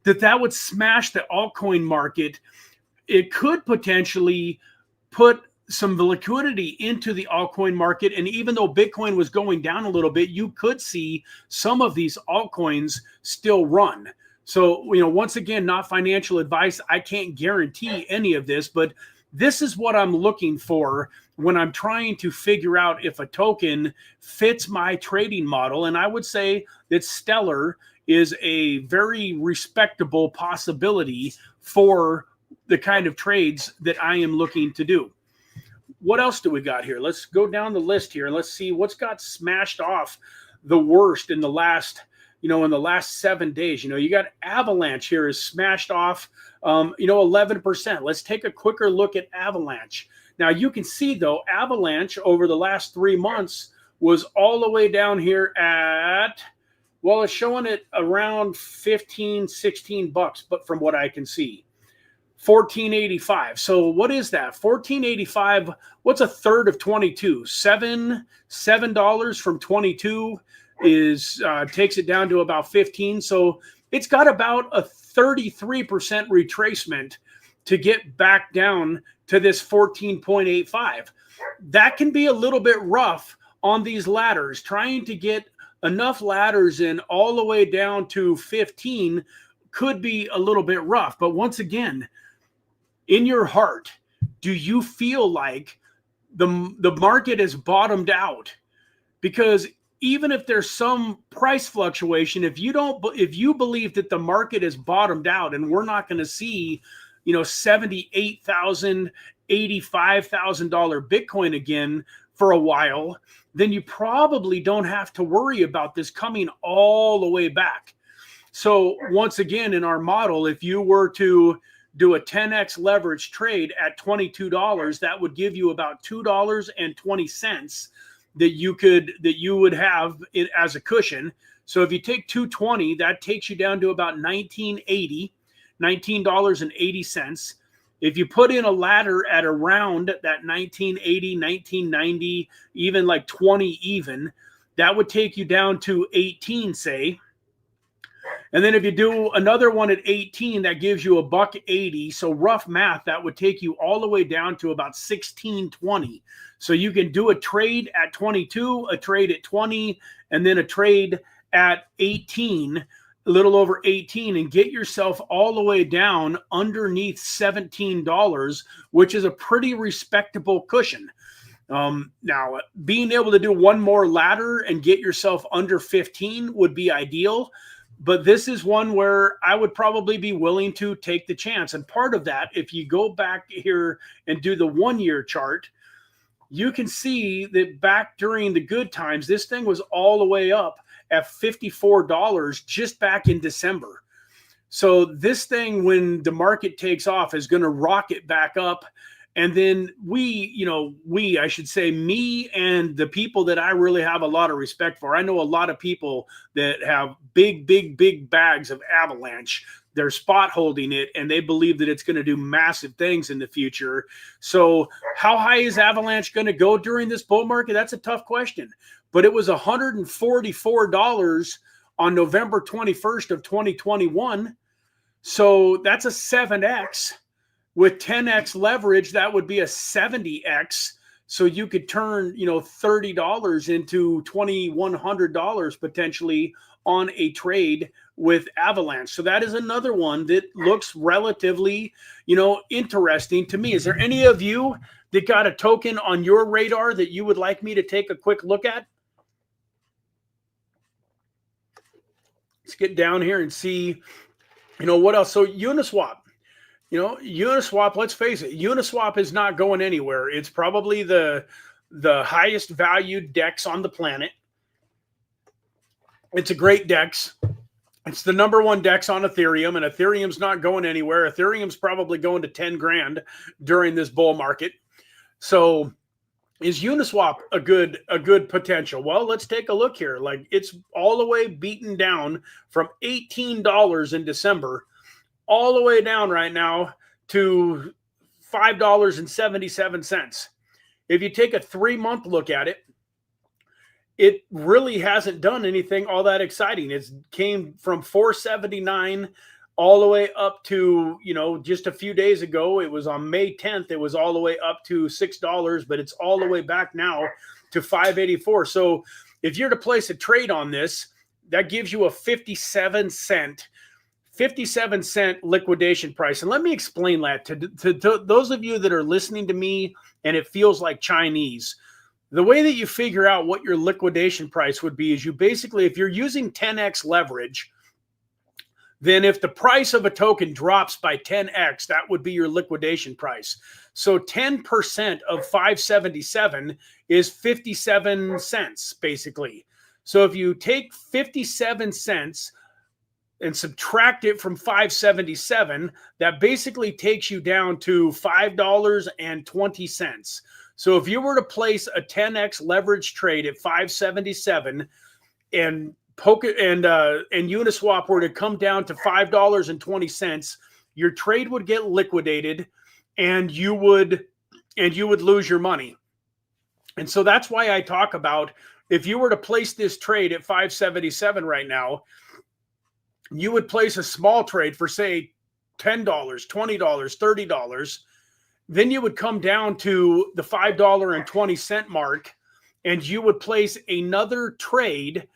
that would smash the altcoin market. It could potentially put some liquidity into the altcoin market. And even though Bitcoin was going down a little bit, you could see some of these altcoins still run. So, once again, not financial advice. I can't guarantee any of this, but this is what I'm looking for when I'm trying to figure out if a token fits my trading model. And I would say that Stellar is a very respectable possibility for the kind of trades that I am looking to do. What else do we got here? Let's go down the list here and let's see what's got smashed off the worst in the last 7 days. You got Avalanche here is smashed off 11%. Let's take a quicker look at Avalanche. Now you can see though, Avalanche over the last 3 months was all the way down here at, well, it's showing it around 15, 16 bucks, but from what I can see, 14.85. So what is that? 14.85. What's a third of 22? $7 from 22 is takes it down to about 15. So it's got about a 33% retracement to get back down to this 14.85. That can be a little bit rough on these ladders. Trying to get enough ladders in all the way down to 15 could be a little bit rough. But once again, in your heart, do you feel like the market has bottomed out? Because even if there's some price fluctuation, if you believe that the market has bottomed out and we're not going to see, $78,000, $85,000 Bitcoin again for a while, then you probably don't have to worry about this coming all the way back. So once again, in our model, if you were to do a 10x leverage trade at $22, that would give you about $2.20 that you would have it as a cushion. So if you take 220, that takes you down to about $19.80. If you put in a ladder at around that 1980, 1990, even like 20 even, that would take you down to 18, say. And then if you do another one at 18, that gives you $1.80. So rough math, that would take you all the way down to about 16.20. So you can do a trade at 22, a trade at 20, and then a trade at 18, a little over 18, and get yourself all the way down underneath $17, which is a pretty respectable cushion. Now, being able to do one more ladder and get yourself under 15 would be ideal. But this is one where I would probably be willing to take the chance. And part of that, if you go back here and do the 1 year chart, you can see that back during the good times, this thing was all the way up at $54 just back in December. So this thing, when the market takes off, is going to rocket back up. And then I should say me and the people that I really have a lot of respect for. I know a lot of people that have big bags of Avalanche. They're spot holding it, and they believe that it's going to do massive things in the future. So how high is Avalanche going to go during this bull market? That's a tough question. But it was $144 on November 21st of 2021. So that's a 7x. With 10x leverage, that would be a 70x. So you could turn, $30 into $2,100 potentially on a trade with Avalanche. So that is another one that looks relatively, interesting to me. Is there any of you that got a token on your radar that you would like me to take a quick look at? Let's get down here and see, what else. So Uniswap. Uniswap, let's face it, Uniswap is not going anywhere. It's probably the highest valued DEX on the planet. It's a great DEX. It's the #1 DEX on Ethereum, and Ethereum's not going anywhere. Ethereum's probably going to 10 grand during this bull market. So is Uniswap a good potential? Well, let's take a look here. Like, it's all the way beaten down from $18 in December all the way down right now to $5.77. If you take a 3-month look at it, it really hasn't done anything all that exciting. It came from $4.79 all the way up to, just a few days ago. It was on May 10th. It was all the way up to $6, but it's all the way back now to $5.84. So if you're to place a trade on this, that gives you a 57-cent liquidation price. And let me explain that to those of you that are listening to me and it feels like Chinese. The way that you figure out what your liquidation price would be is you basically, if you're using 10x leverage, then if the price of a token drops by 10x, that would be your liquidation price. So 10% of 577 is 57 cents, basically. So if you take 57 cents and subtract it from 577, that basically takes you down to $5.20. So if you were to place a 10x leverage trade at 577 and Polka and Uniswap were to come down to $5.20, your trade would get liquidated and you would lose your money. And so that's why I talk about, if you were to place this trade at 577 right now, you would place a small trade for, say, $10, $20, $30. Then you would come down to the $5.20 mark, and you would place another trade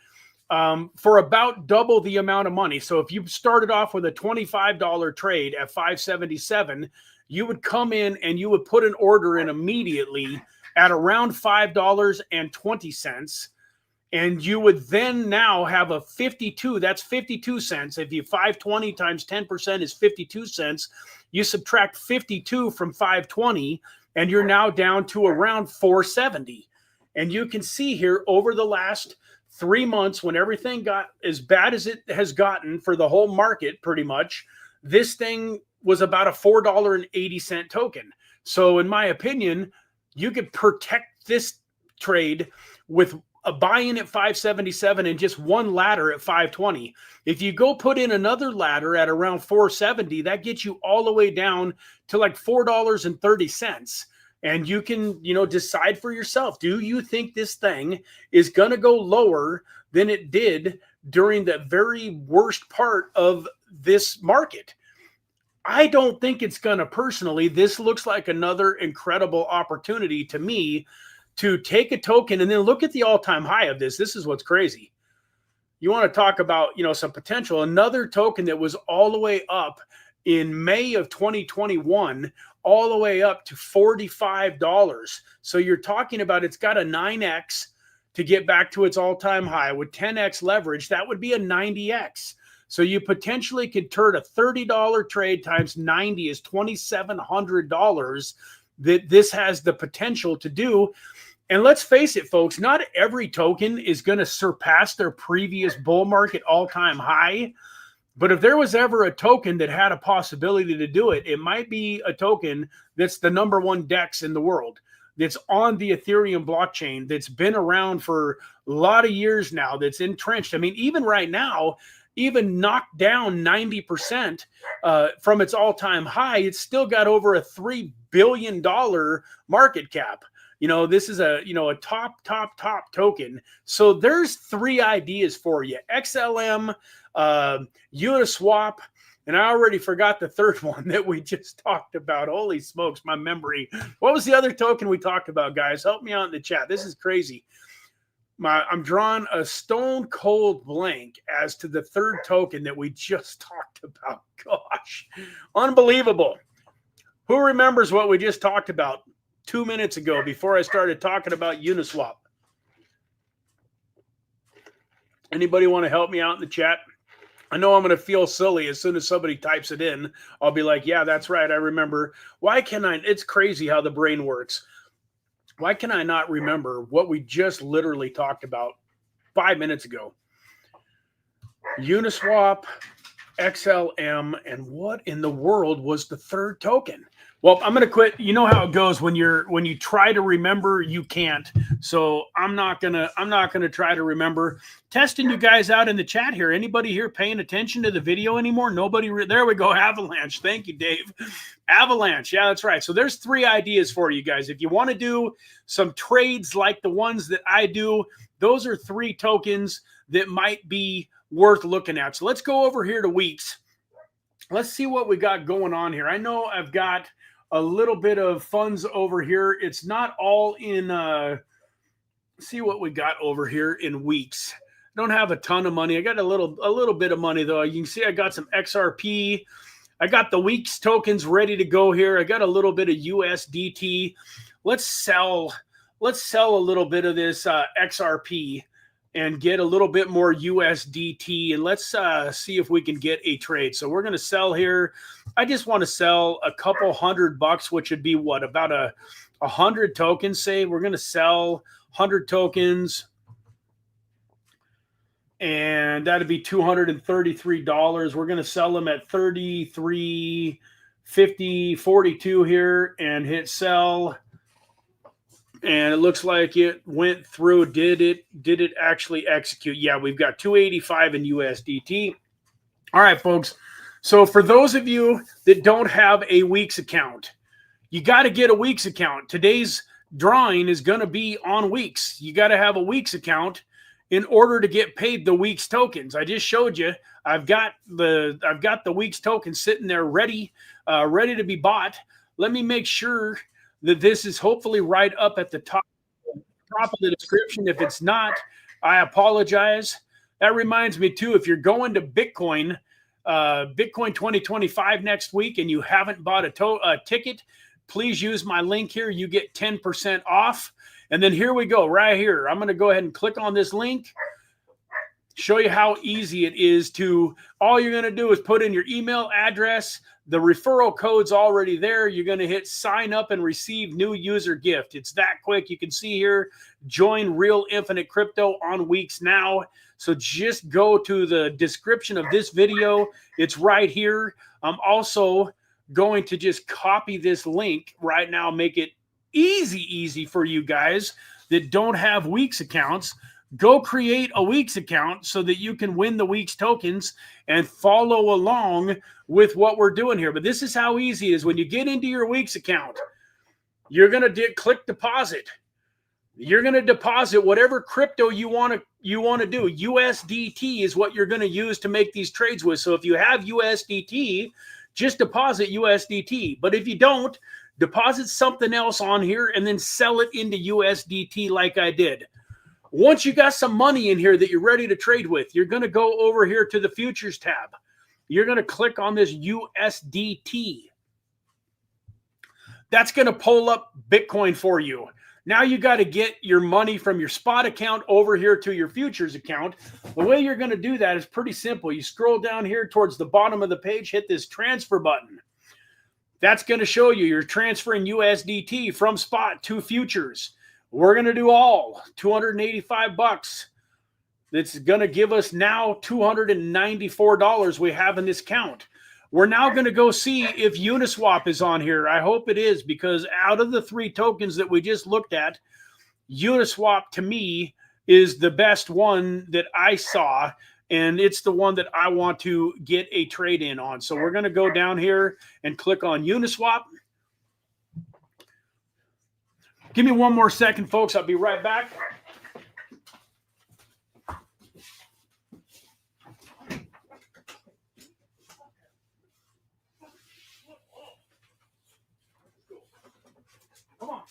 for about double the amount of money. So if you started off with a $25 trade at 577, you would come in and you would put an order in immediately at around $5.20. And you would then now have a 52, that's 52 cents. If you 520 times 10% is 52 cents, you subtract 52 from 520, and you're now down to around 470. And you can see here over the last 3 months, when everything got as bad as it has gotten for the whole market, pretty much, this thing was about a $4.80 token. So in my opinion, you could protect this trade with a buy-in at 577 and just one ladder at 520. If you go put in another ladder at around 470, that gets you all the way down to like $4.30. And you can, decide for yourself. Do you think this thing is going to go lower than it did during the very worst part of this market? I don't think it's going to personally. This looks like another incredible opportunity to me to take a token and then look at the all-time high of this. This is what's crazy. You want to talk about, some potential. Another token that was all the way up in May of 2021, all the way up to $45. So you're talking about it's got a 9x to get back to its all-time high. With 10x leverage, that would be a 90x. So you potentially could turn a $30 trade times 90 is $2,700 that this has the potential to do. And let's face it, folks, not every token is going to surpass their previous bull market all-time high. But if there was ever a token that had a possibility to do it, it might be a token that's the #1 DEX in the world, that's on the Ethereum blockchain, that's been around for a lot of years now, that's entrenched. I mean, even right now, even knocked down 90% from its all-time high, it's still got over a $3 billion market cap. You know, this is a, you know, a top token. So there's 3 ideas for you: XLM, Uniswap, and I already forgot the third one that we just talked about. Holy smokes, my memory. What was the other token we talked about, guys? Help me out in the chat. This is crazy. I'm drawing a stone cold blank as to the third token that we just talked about. Gosh, unbelievable. Who remembers what we just talked about 2 minutes ago before I started talking about Uniswap? Anybody want to help me out in the chat? I know I'm going to feel silly as soon as somebody types it in. I'll be like, yeah, that's right, I remember. Why can I? It's crazy how the brain works. Why can I not remember what we just literally talked about 5 minutes ago? Uniswap, XLM, and what in the world was the third token? Well, I'm going to quit. You know how it goes when you try to remember, you can't. So I'm not gonna try to remember. Testing you guys out in the chat here. Anybody here paying attention to the video anymore? Nobody. There we go. Avalanche. Thank you, Dave. Avalanche. Yeah, that's right. So there's 3 ideas for you guys. If you want to do some trades like the ones that I do, those are 3 tokens that might be worth looking at. So let's go over here to Weex. Let's see what we got going on here. I know I've got a little bit of funds over here. It's not all in, see what we got over here in Weex. I don't have a ton of money. I got a little bit of money though. You can see I got some XRP. I got the Weex tokens ready to go here. I got a little bit of USDT. Let's sell a little bit of this XRP and get a little bit more USDT, and let's see if we can get a trade. So we're going to sell here. I just want to sell a couple $100, which would be what, about 100 tokens. Say we're going to sell 100 tokens, and that'd be $233. We're going to sell them at 33.50, 42 here, and hit sell. And it looks like it went through. Did it actually execute? Yeah, we've got 285 in USDT. All right, folks. So for those of you that don't have a Weex account, you got to get a Weex account. Today's drawing is going to be on Weex. You got to have a Weex account in order to get paid the Weex tokens. I just showed you. I've got the Weex tokens sitting there ready to be bought. Let me make sure that this is hopefully right up at the top of the description. If it's not, I apologize. That reminds me too, if you're going to Bitcoin 2025 next week and you haven't bought a ticket, please use my link here. You get 10% off. And then here we go, right here. I'm going to go ahead and click on this link, show you how easy it is to, all you're going to do is put in your email address. The referral code's already there. You're going to hit sign up and receive new user gift. It's that quick. You can see here, join Real Infinite Crypto on Weex now. So just go to the description of this video. It's right here. I'm also going to just copy this link right now, make it easy for you guys that don't have Weex accounts. Go create a Weex account so that you can win the Weex tokens and follow along with what we're doing here. But this is how easy it is. When you get into your Weex account, you're going to click deposit. You're going to deposit whatever crypto you want to do. USDT is what you're going to use to make these trades with. So if you have USDT, just deposit USDT. But if you don't, deposit something else on here and then sell it into USDT like I did. Once you got some money in here that you're ready to trade with, you're going to go over here to the futures tab. You're going to click on this USDT. that's going to pull up Bitcoin for you. Now you got to get your money from your spot account over here to your futures account. The way you're going to do that is pretty simple. You scroll down here towards the bottom of the page, hit this transfer button. That's going to show you you're transferring USDT from spot to futures. We're going to do all $285. That's going to give us now $294 we have in this account. We're now going to go see if Uniswap is on here. I hope it is, because out of the 3 tokens that we just looked at, Uniswap to me is the best one that I saw, and it's the one that I want to get a trade in on. So we're going to go down here and click on Uniswap. Give me one more second, folks. I'll be right back. Come on.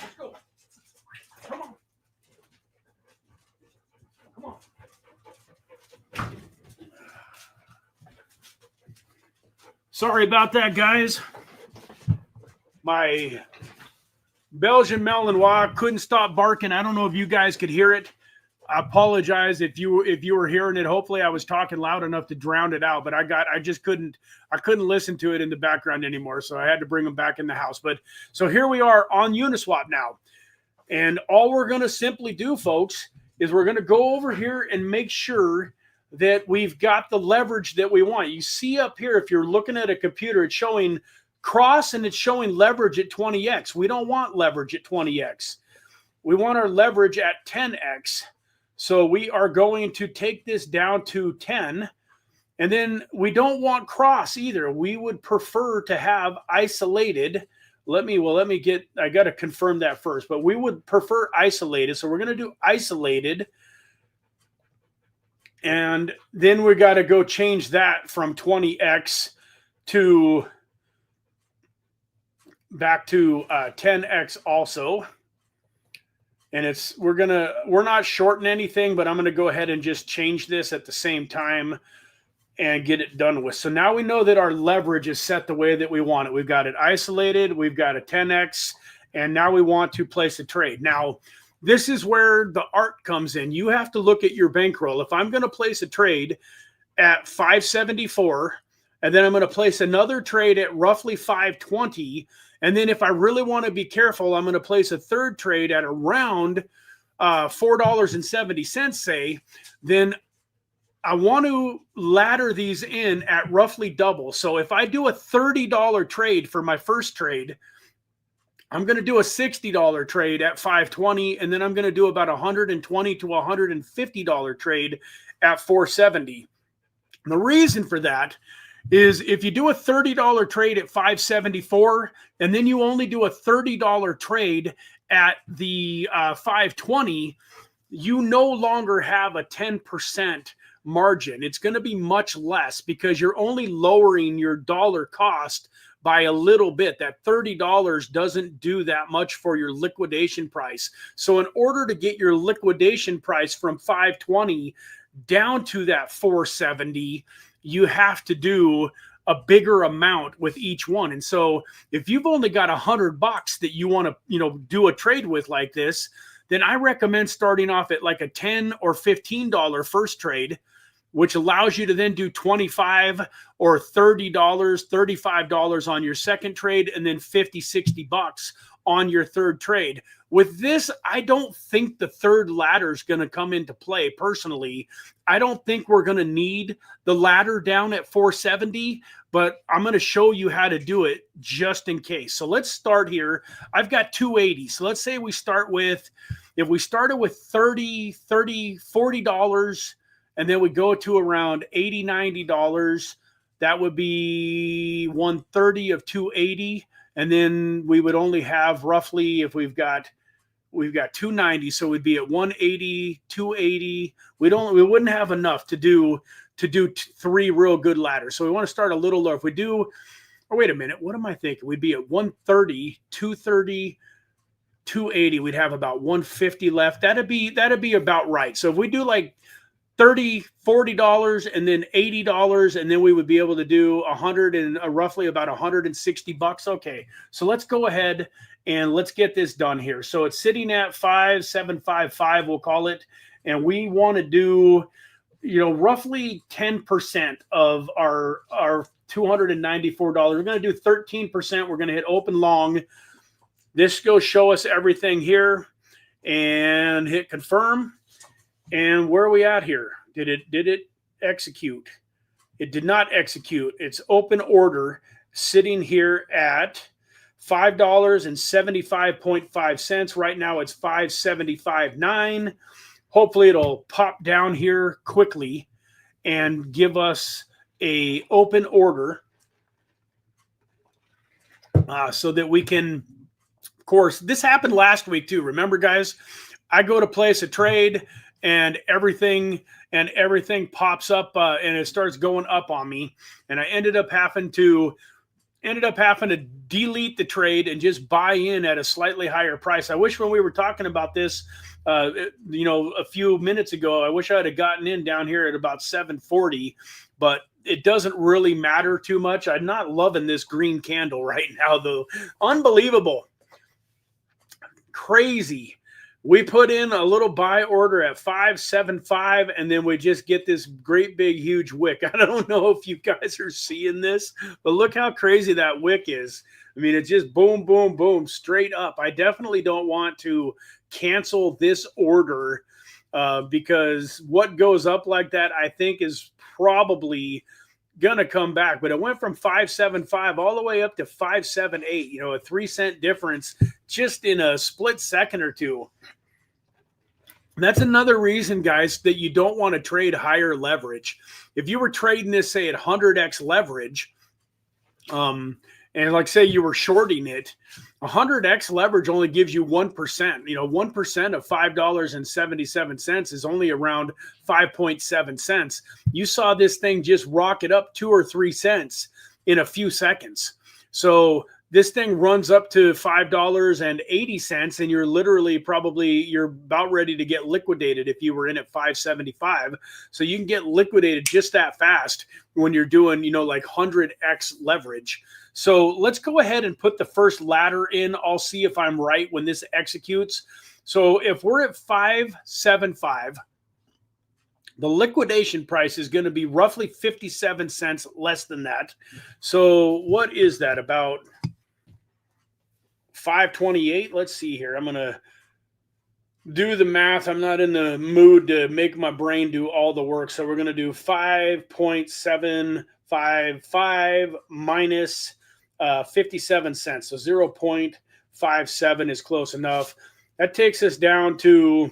Let's go. Come on. Come on. Sorry about that, guys. My Belgian Malinois couldn't stop barking. I don't know if you guys could hear it. I apologize if you were hearing it. Hopefully I was talking loud enough to drown it out, but I couldn't listen to it in the background anymore. So I had to bring them back in the house. But so here we are on Uniswap now. And all we're going to simply do, folks, is we're going to go over here and make sure that we've got the leverage that we want. You see up here, if you're looking at a computer, it's showing cross and it's showing leverage at 20x. We don't want leverage at 20x. We want our leverage at 10x. So we are going to take this down to 10. And then we don't want cross either. We would prefer to have isolated. I got to confirm that first, but we would prefer isolated. So we're going to do isolated. And then we got to go change that from 20x to back to 10x also. And we're not shorting anything, but I'm going to go ahead and just change this at the same time and get it done with. So now we know that our leverage is set the way that we want it. We've got it isolated. We've got a 10x, and now we want to place a trade. Now, this is where the art comes in. You have to look at your bankroll. If I'm going to place a trade at 574, and then I'm going to place another trade at roughly 520, and then if I really want to be careful, I'm going to place a third trade at around $4.70, say, then I want to ladder these in at roughly double. So if I do a $30 trade for my first trade, I'm going to do a $60 trade at 520, and then I'm going to do about $120 to $150 trade at 470. And the reason for that is if you do a $30 trade at 574, and then you only do a $30 trade at the 520, you no longer have a 10% margin. It's going to be much less because you're only lowering your dollar cost by a little bit. That $30 doesn't do that much for your liquidation price. So in order to get your liquidation price from 520 down to that 470, you have to do a bigger amount with each one. And so if you've only got $100 that you want to, do a trade with like this, then I recommend starting off at like a $10 or $15 first trade, which allows you to then do $25 or $30, $35 on your second trade, and then $50, $60 on your third trade. With this, I don't think the third ladder is going to come into play. Personally, I don't think we're going to need the ladder down at 470, but I'm going to show you how to do it just in case. So let's start here. I've got 280. So let's say we start with, if we started with $30, $40, and then we go to around $80, $90, that would be 130 of 280. And then we would only have roughly, if we've got 290, so we'd be at 180, 280. We wouldn't have enough to do three real good ladders. So we want to start a little low. If we do, or wait a minute, what am I thinking? We'd be at 130, 230, 280. We'd have about 150 left. That'd be about right. So if we do like $40, and then $80, and then we would be able to do 100 and roughly about $160. Okay, so let's go ahead and let's get this done here. So it's sitting at 5755, we'll call it, and we want to do, you know, roughly 10% of our $294. We're going to do 13%. We're going to hit open long. This goes show us everything here, and hit confirm. And where are we at here? Did it execute? It did not execute. It's open order sitting here at $5.75.5. Right now it's 5.75.9. Hopefully it'll pop down here quickly and give us a open order so that we can, of course, this happened last week too. Remember, guys, I go to place a trade and everything pops up and it starts going up on me, and I ended up having to delete the trade and just buy in at a slightly higher price. I wish when we were talking about this, you know, a few minutes ago, I wish I'd have gotten in down here at about 740, but it doesn't really matter too much. I'm not loving this green candle right now, though. Unbelievable. Crazy. We put in a little buy order at 5.75, and then we just get this great big huge wick. I don't know if you guys are seeing this, but look how crazy that wick is. I mean, it's just boom, boom, boom, straight up. I definitely don't want to cancel this order because what goes up like that, I think, is probably going to come back. But it went from 5.75 all the way up to 5.78, you know, a 3-cent difference just in a split second or two. That's another reason, guys, that you don't want to trade higher leverage. If you were trading this, say, at 100x leverage, and like say you were shorting it, 100x leverage only gives you 1%. You know, 1% of $5.77 is only around 5.7 cents. You saw this thing just rocket up 2 or 3 cents in a few seconds. So this thing runs up to $5.80, and you're literally you're about ready to get liquidated if you were in at 5.75. So you can get liquidated just that fast when you're doing, you know, like 100x leverage. So let's go ahead and put the first ladder in. I'll see if I'm right when this executes. So if we're at 5.75, the liquidation price is going to be roughly 57 cents less than that. So what is that, about 5.28? Let's see here. I'm going to do the math. I'm not in the mood to make my brain do all the work. So we're going to do 5.755 minus 57 cents. So 0.57 is close enough. That takes us down to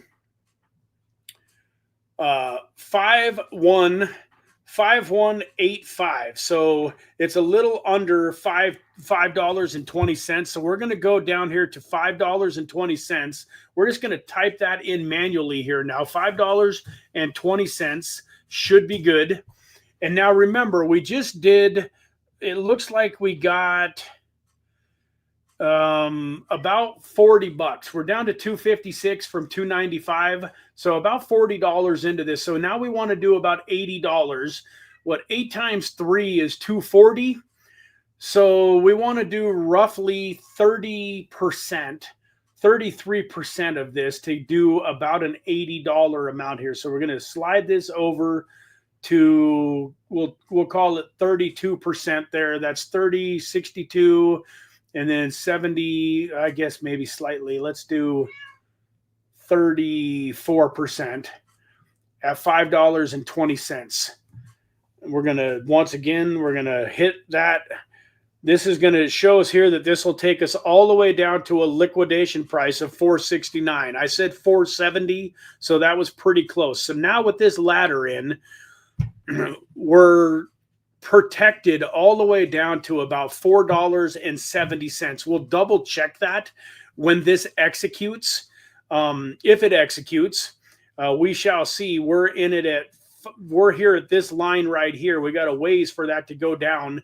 5185. So it's a little under $5.20. So we're going to go down here to $5.20. We're just going to type that in manually here now. $5.20 should be good. And now remember, we just did, it looks like we got about $40. We're down to 256 from 295. So about $40 into this. So now we want to do about $80. What 8 times 3 is 240. So we want to do roughly 30%, 33% of this to do about an $80 amount here. So we're going to slide this over to, we'll call it 32% there. That's 30, 62, and then 70, I guess maybe slightly. Let's do 34% at $5.20. We're going to, once again, we're going to hit that. This is going to show us here that this will take us all the way down to a liquidation price of $4.69. I said $4.70, so that was pretty close. So now with this ladder in, we're protected all the way down to about $4.70. We'll double check that when this executes. If it executes, we shall see. We're here at this line right here. We got a ways for that to go down.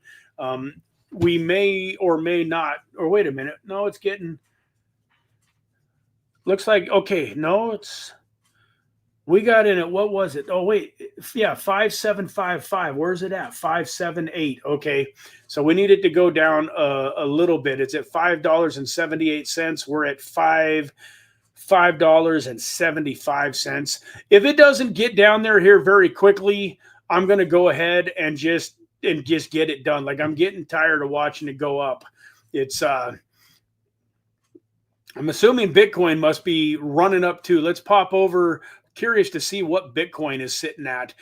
We may or may not, or wait a minute. No, it's getting, looks like, okay, no, We got in at, what was it? Oh, wait. Yeah, 5755. Where's it at? 578. Okay. So we needed to go down a little bit. It's at $5.78. We're at $5.75. If it doesn't get down there here very quickly, I'm going to go ahead and just get it done. Like, I'm getting tired of watching it go up. It's I'm assuming Bitcoin must be running up too. Let's pop over. Curious to see what Bitcoin is sitting at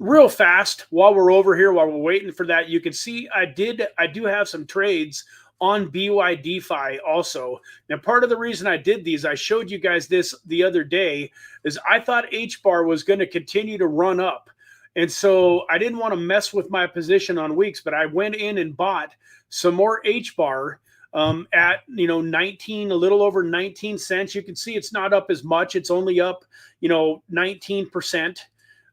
real fast while we're over here, while we're waiting for that. You can see I do have some trades on BYDFi also. Now, part of the reason I did these, I showed you guys this the other day, is I thought HBAR was going to continue to run up. And so I didn't want to mess with my position on Weex, but I went in and bought some more HBAR at 19, a little over 19 cents. You can see it's not up as much. It's only up 19%.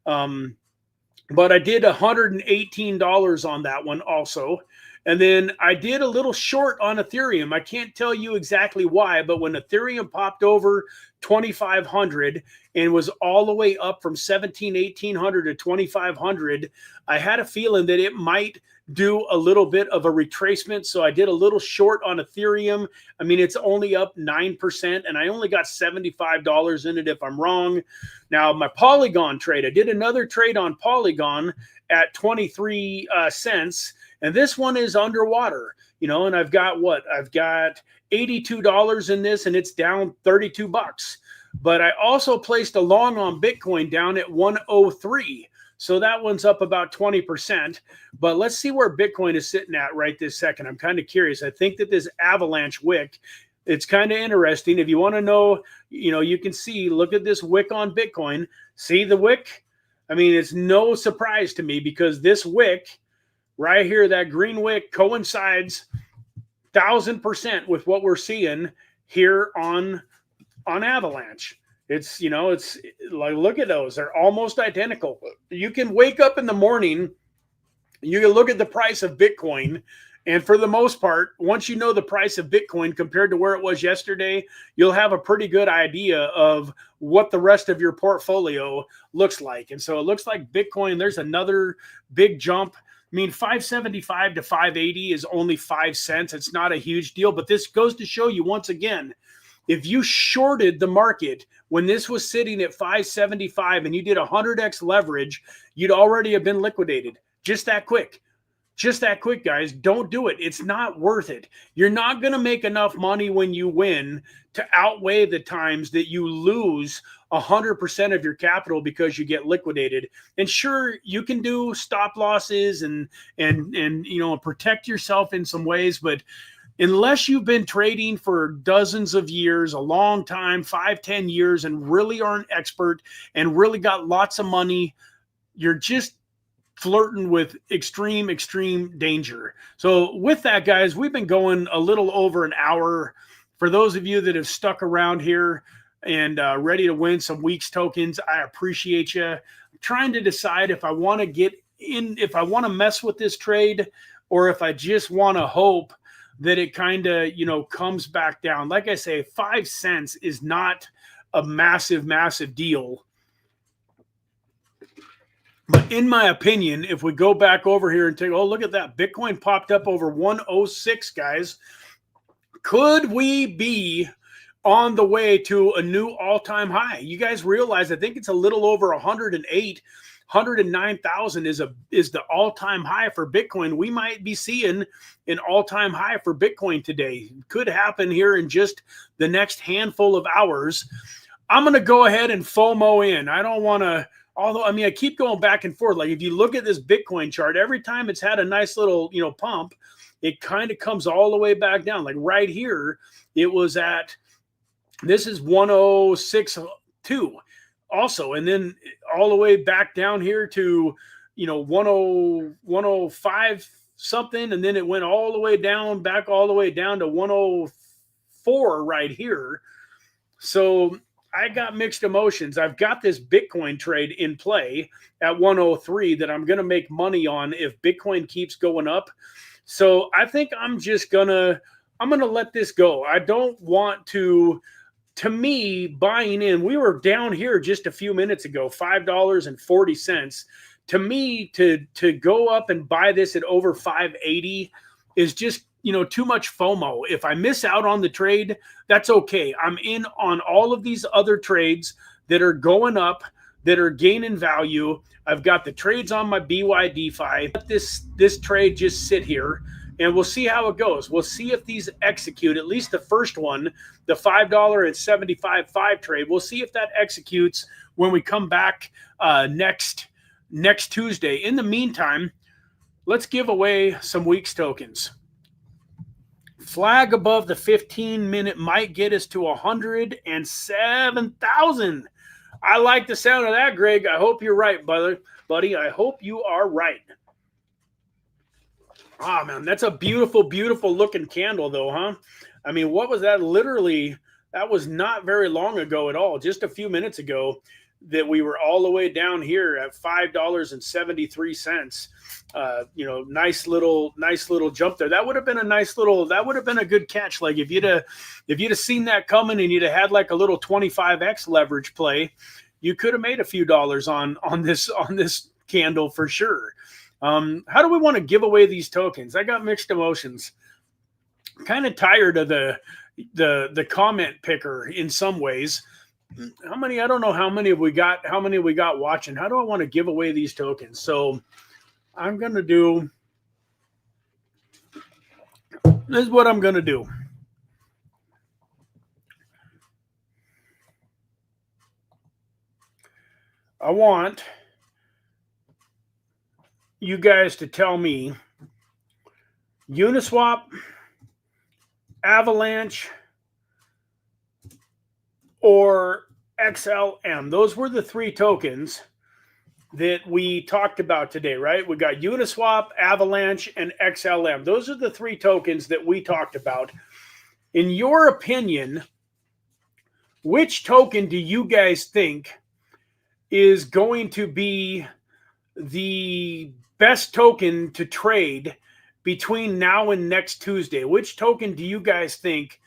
But I did $118 on that one also. And then I did a little short on Ethereum. I can't tell you exactly why, but when Ethereum popped over 2,500 and was all the way up from 1,800 to 2,500, I had a feeling that it might do a little bit of a retracement. So I did a little short on Ethereum. I mean, it's only up 9%, and I only got $75 in it if I'm wrong. Now, my Polygon trade, I did another trade on Polygon at 23 cents. And this one is underwater, and I've got what? I've got $82 in this, and it's down 32 bucks. But I also placed a long on Bitcoin down at 103. So that one's up about 20%. But let's see where Bitcoin is sitting at right this second. I'm kind of curious. I think that this Avalanche wick, it's kind of interesting. If you want to know, you can see, look at this wick on Bitcoin. See the wick? I mean, it's no surprise to me because this wick right here, that green wick, coincides 1,000% with what we're seeing here on Avalanche. It's like, look at those. They're almost identical. You can wake up in the morning, you can look at the price of Bitcoin, and for the most part, once you know the price of Bitcoin compared to where it was yesterday, you'll have a pretty good idea of what the rest of your portfolio looks like. And so it looks like Bitcoin, there's another big jump. I mean, 575 to 580 is only 5 cents. It's not a huge deal, but this goes to show you once again, if you shorted the market when this was sitting at 575 and you did 100x leverage, you'd already have been liquidated. Just that quick. Just that quick, guys. Don't do it. It's not worth it. You're not going to make enough money when you win to outweigh the times that you lose 100% of your capital because you get liquidated. And sure, you can do stop losses and protect yourself in some ways, but unless you've been trading for dozens of years, a long time, 5-10 years, and really are an expert and really got lots of money, you're just flirting with extreme danger. So with that, guys, we've been going a little over an hour. For those of you that have stuck around here and ready to win some Weex tokens, I appreciate you. I'm trying to decide if I want to get in, if I want to mess with this trade, or if I just want to hope that it kind of, comes back down. Like I say, 5 cents is not a massive deal. But in my opinion, if we go back over here and take, oh, look at that. Bitcoin popped up over 106, guys. Could we be on the way to a new all-time high? You guys realize, I think it's a little over 108, 109,000 is the all-time high for Bitcoin. We might be seeing an all-time high for Bitcoin today. Could happen here in just the next handful of hours. I'm going to go ahead and FOMO in. I don't want to, although, I mean, I keep going back and forth. Like, if you look at this Bitcoin chart, every time it's had a nice little, pump, it kind of comes all the way back down. Like right here, it was at, this is 106.2 also. And then all the way back down here to, 105 something. And then it went all the way down, back all the way down to 104 right here. So I got mixed emotions. I've got this Bitcoin trade in play at 103 that I'm going to make money on if Bitcoin keeps going up. So I think I'm just going to let this go. I don't want to to me, buying in, we were down here just a few minutes ago, $5.40. To me, to go up and buy this at over 580 is just, you know, too much FOMO. If I miss out on the trade, that's okay. I'm in on all of these other trades that are going up, that are gaining value. I've got the trades on my BYDFi. Let this trade just sit here, and we'll see how it goes. We'll see if these execute, at least the first one, the $5.75 trade. We'll see if that executes when we come back next Tuesday. In the meantime, let's give away some Weex tokens. Flag above the 15-minute might get us to 107,000. I like the sound of that, Greg. I hope you're right, buddy. I hope you are right. Ah, man, that's a beautiful, beautiful looking candle, though, huh? I mean, what was that? Literally, that was not very long ago at all. Just a few minutes ago that we were all the way down here at $5.73. You know, nice little jump there. That would have been a nice little, that would have been a good catch. Like if you'd have seen that coming and you'd have had like a little 25x leverage play, you could have made a few dollars on this candle for sure. How do we want to give away these tokens? I got mixed emotions. Kind of tired of the comment picker in some ways. How many? I don't know how many we got watching. How do I want to give away these tokens? So I'm going to do, this is what I'm going to do. I want you guys to tell me Uniswap, Avalanche, or XLM. Those were the three tokens that we talked about today, right? We got Uniswap, Avalanche, and XLM. Those are the three tokens that we talked about. In your opinion, which token do you guys think is going to be the best token to trade between now and next Tuesday? Which token do you guys think,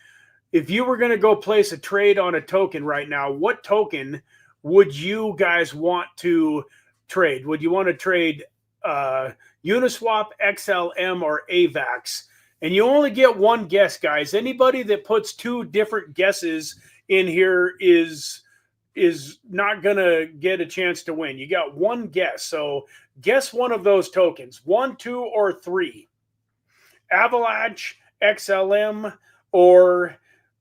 if you were going to go place a trade on a token right now, what token would you guys want to trade? Would you want to trade Uniswap, XLM, or AVAX? And you only get one guess, guys. Anybody that puts two different guesses in here is not going to get a chance to win. You got one guess. So guess one of those tokens, 1, 2, or 3. Avalanche, XLM, or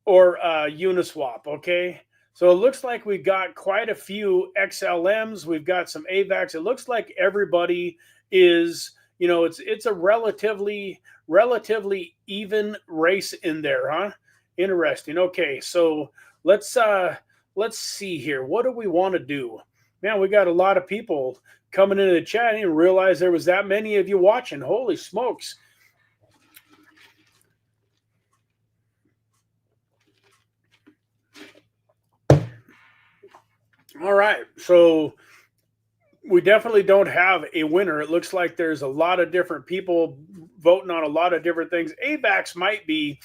Uniswap, okay? So it looks like we've got quite a few XLMs. We've got some AVAX. It looks like everybody is, you know, it's a relatively even race in there, huh? Interesting. Okay, so let's see here. What do we want to do? Man, we got a lot of people coming into the chat. I didn't realize there was that many of you watching. Holy smokes. All right, so we definitely don't have a winner. It looks like there's a lot of different people voting on a lot of different things. AVAX might be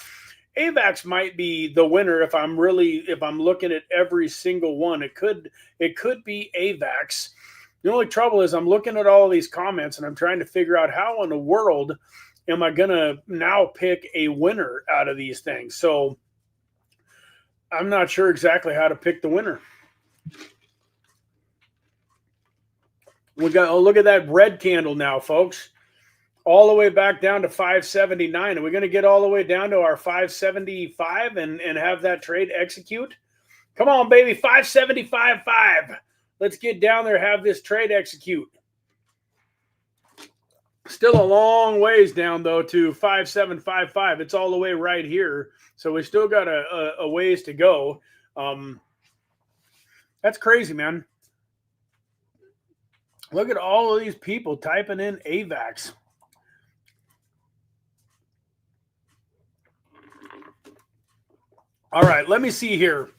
the winner if I'm looking at every single one. It could be AVAX. The only trouble is I'm looking at all of these comments and I'm trying to figure out how in the world am I going to now pick a winner out of these things. So I'm not sure exactly how to pick the winner. We got, oh, look at that red candle now, folks. All the way back down to 579. Are we going to get all the way down to our 575 and have that trade execute? Come on, baby, 575.5. Let's get down there, have this trade execute. Still a long ways down, though, to 5755. It's all the way right here. So we still got a ways to go. That's crazy, man. Look at all of these people typing in AVAX. All right, let me see here.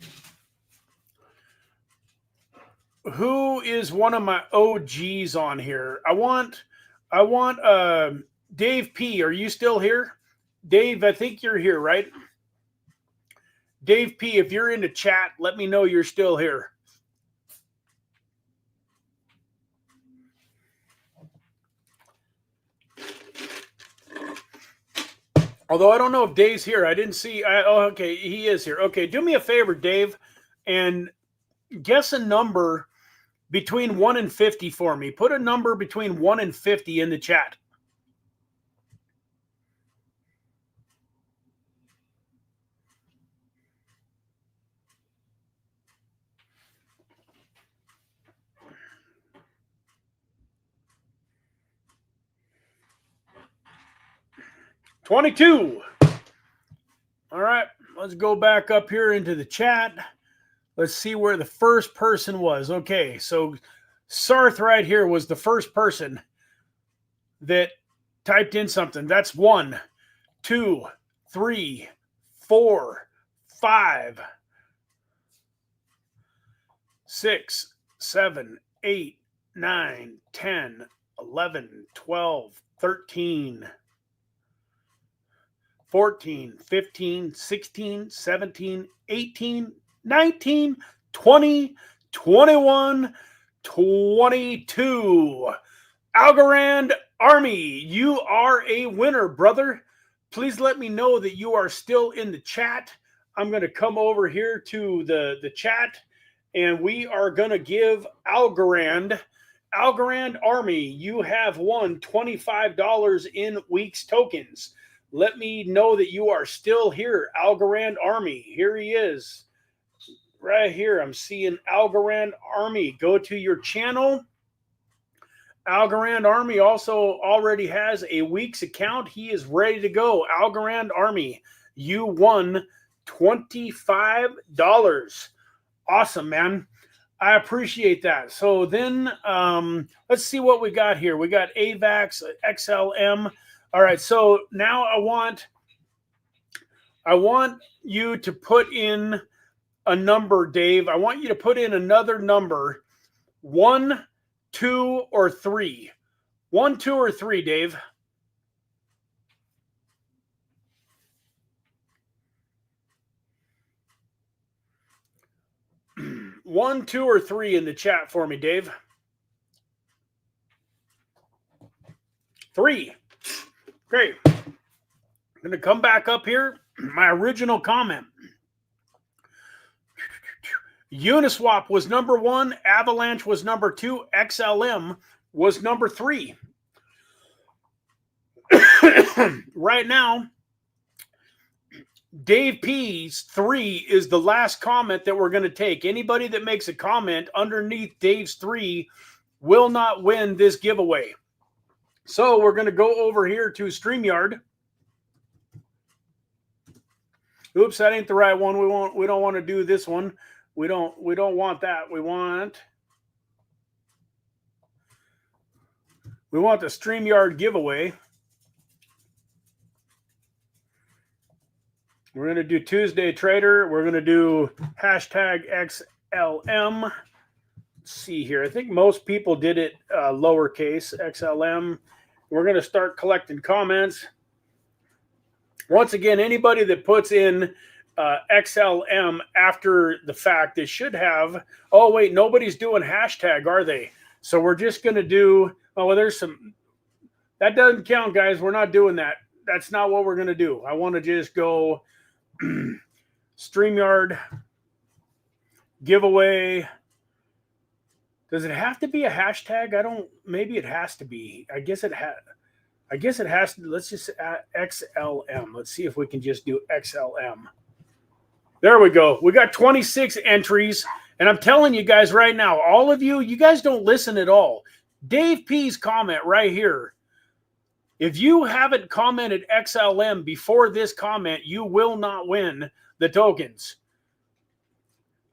Who is one of my OGs on here? I want Dave P. Are you still here? Dave, I think you're here, right? Dave P, if you're in the chat, let me know you're still here. Although I don't know if Dave's here. I didn't see. Oh, okay. He is here. Okay. Do me a favor, Dave, and guess a number between 1 and 50 for me. Put a number between 1 and 50 in the chat. $22. All right, let's go back up here into the chat. Let's see where the first person was. Okay, so Sarth right here was the first person that typed in something. That's 1, 2, 3, 4, 5, 6, 7, 8, 9, 10, 11, 12, 13, 14, 15, 16, 17, 18, 19, 20, 21, 22. Algorand Army, you are a winner, brother. Please let me know that you are still in the chat. I'm going to come over here to the chat, and we are going to give Algorand Army, you have won $25 in Weex tokens. Let me know that you are still here, Algorand Army. Here he is. Right here, I'm seeing Algorand Army. Go to your channel. Algorand Army also already has a Weex account. He is ready to go. Algorand Army, you won $25. Awesome, man. I appreciate that. So then let's see what we got here. We got AVAX, XLM. All right, so now I want you to put in a number, Dave. I want you to put in another number. 1, 2, or 3. 1, 2, or 3, Dave. One, 2, or 3 in the chat for me, Dave. 3. Great. I'm going to come back up here. My original comment. Uniswap was number 1. Avalanche was number 2. XLM was number 3. Right now, Dave P's 3 is the last comment that we're going to take. Anybody that makes a comment underneath Dave's 3 will not win this giveaway. So we're going to go over here to StreamYard. Oops, that ain't the right one. We don't want to do this one. We don't want that. We want the StreamYard giveaway. We're going to do Tuesday Trader. We're going to do hashtag XLM. Let's see here. I think most people did it lowercase XLM. We're going to start collecting comments. Once again, anybody that puts in XLM after the fact, they should have. Oh, wait, nobody's doing hashtag, are they? So we're just going to do. Oh, well, there's some. That doesn't count, guys. We're not doing that. That's not what we're going to do. I want to just go StreamYard giveaway. Does it have to be a hashtag? I don't. Maybe it has to be. I guess it has. I guess it has to. Let's just add XLM. Let's see if we can just do XLM. There we go. We got 26 entries. And I'm telling you guys right now, all of you, you guys don't listen at all. Dave P's comment right here. If you haven't commented XLM before this comment, you will not win the tokens.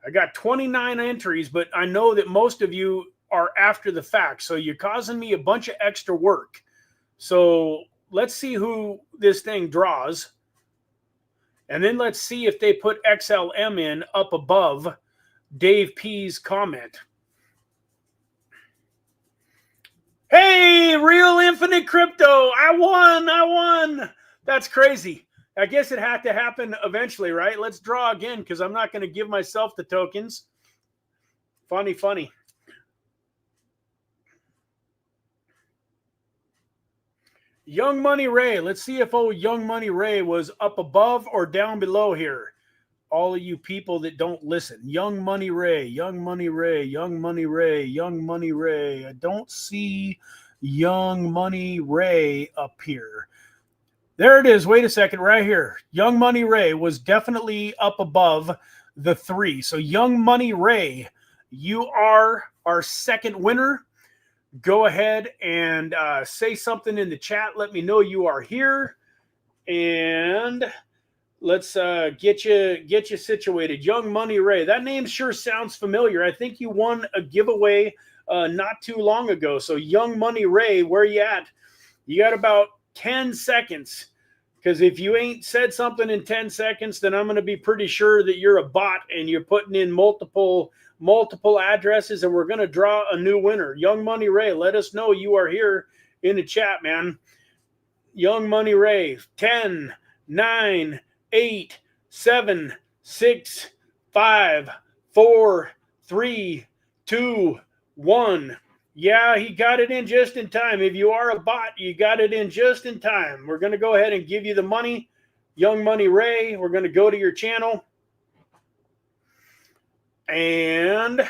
I got 29 entries, but I know that most of you are after the fact. So you're causing me a bunch of extra work. So let's see who this thing draws. And then let's see if they put XLM in up above Dave P's comment. Hey, Real Infinite Crypto. I won. That's crazy. I guess it had to happen eventually, right? Let's draw again because I'm not going to give myself the tokens. Funny, funny. Young Money Ray. Let's see if old Young Money Ray was up above or down below here. All of you people that don't listen. Young Money Ray, Young Money Ray, Young Money Ray, Young Money Ray. I don't see Young Money Ray up here. There it is. Wait a second, right here. Young Money Ray was definitely up above the 3. So Young Money Ray, you are our second winner. Go ahead and say something in the chat. Let me know you are here. And let's get you situated. Young Money Ray. That name sure sounds familiar. I think you won a giveaway not too long ago. So Young Money Ray, where you at? You got about 10 seconds. Because if you ain't said something in 10 seconds, then I'm going to be pretty sure that you're a bot and you're putting in multiple addresses, and we're going to draw a new winner. Young Money Ray, let us know you are here in the chat, man. Young Money Ray, 10, 9, 8, 7, 6, 5, 4, 3, 2, 1. Yeah, he got it in just in time. If you are a bot, you got it in just in time. We're going to go ahead and give you the money. Young Money Ray, we're going to go to your channel. And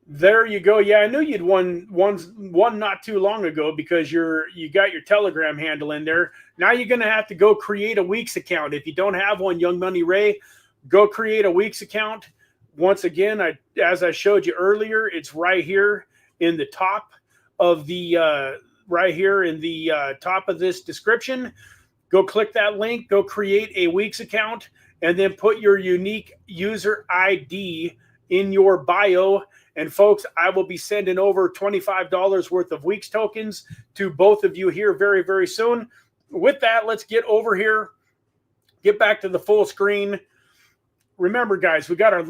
there you go. Yeah, I knew you'd won not too long ago because you got your Telegram handle in there. Now you're going to have to go create a Weex account. If you don't have one, Young Money Ray, go create a Weex account. Once again, as I showed you earlier, it's right here in the top of the top of this description. Go click that link, go create a Weex account, and then put your unique user ID in your bio. And folks, I will be sending over $25 worth of Weex tokens to both of you here very, very soon. With that, let's get over here, get back to the full screen. Remember, guys, we got our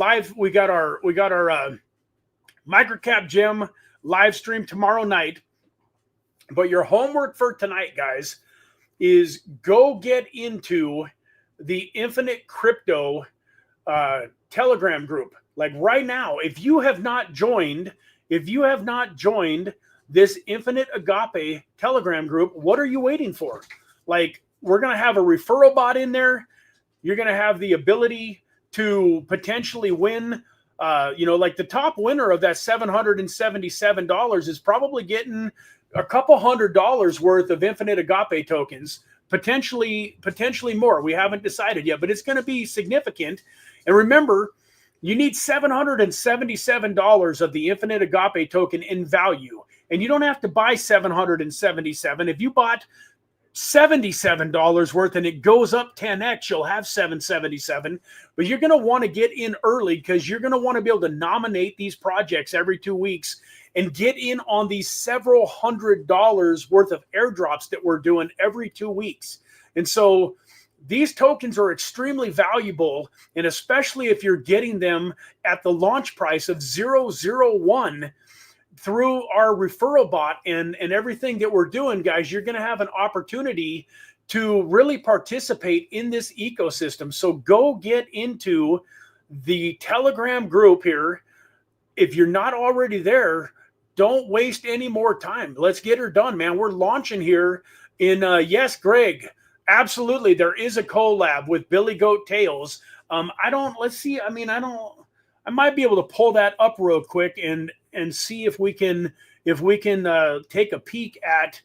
microcap gem live stream tomorrow night. But your homework for tonight, guys, is go get into the Infinite Crypto Telegram group. Like right now, if you have not joined this Infinite Agape Telegram group, what are you waiting for? Like, we're going to have a referral bot in there. You're going to have the ability to potentially win. Like the top winner of that $777 is probably getting a couple $100 worth of Infinite Agape tokens, potentially more. We haven't decided yet, but it's going to be significant. And remember, you need $777 of the Infinite Agape token in value. And you don't have to buy 777. If you bought $77 worth and it goes up 10x, you'll have 777. But you're going to want to get in early because you're going to want to be able to nominate these projects every 2 weeks and get in on these several $100s worth of airdrops that we're doing every 2 weeks. And so these tokens are extremely valuable, and especially if you're getting them at the launch price of 001 through our referral bot and everything that we're doing, guys, you're going to have an opportunity to really participate in this ecosystem. So go get into the Telegram group here. If you're not already there, don't waste any more time. Let's get her done, man. We're launching here in, yes, Greg, absolutely. There is a collab with Billy Goat Tales. I might be able to pull that up real quick and see if we can take a peek at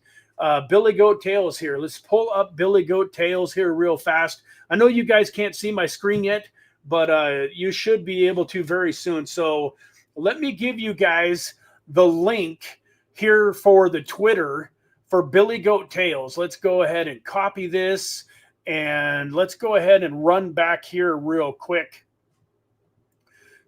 Billy Goat Tales here. Let's pull up Billy Goat Tales here real fast. I know you guys can't see my screen yet, but you should be able to very soon. So let me give you guys the link here for the Twitter for Billy Goat Tales. Let's go ahead and copy this, and let's go ahead and run back here real quick.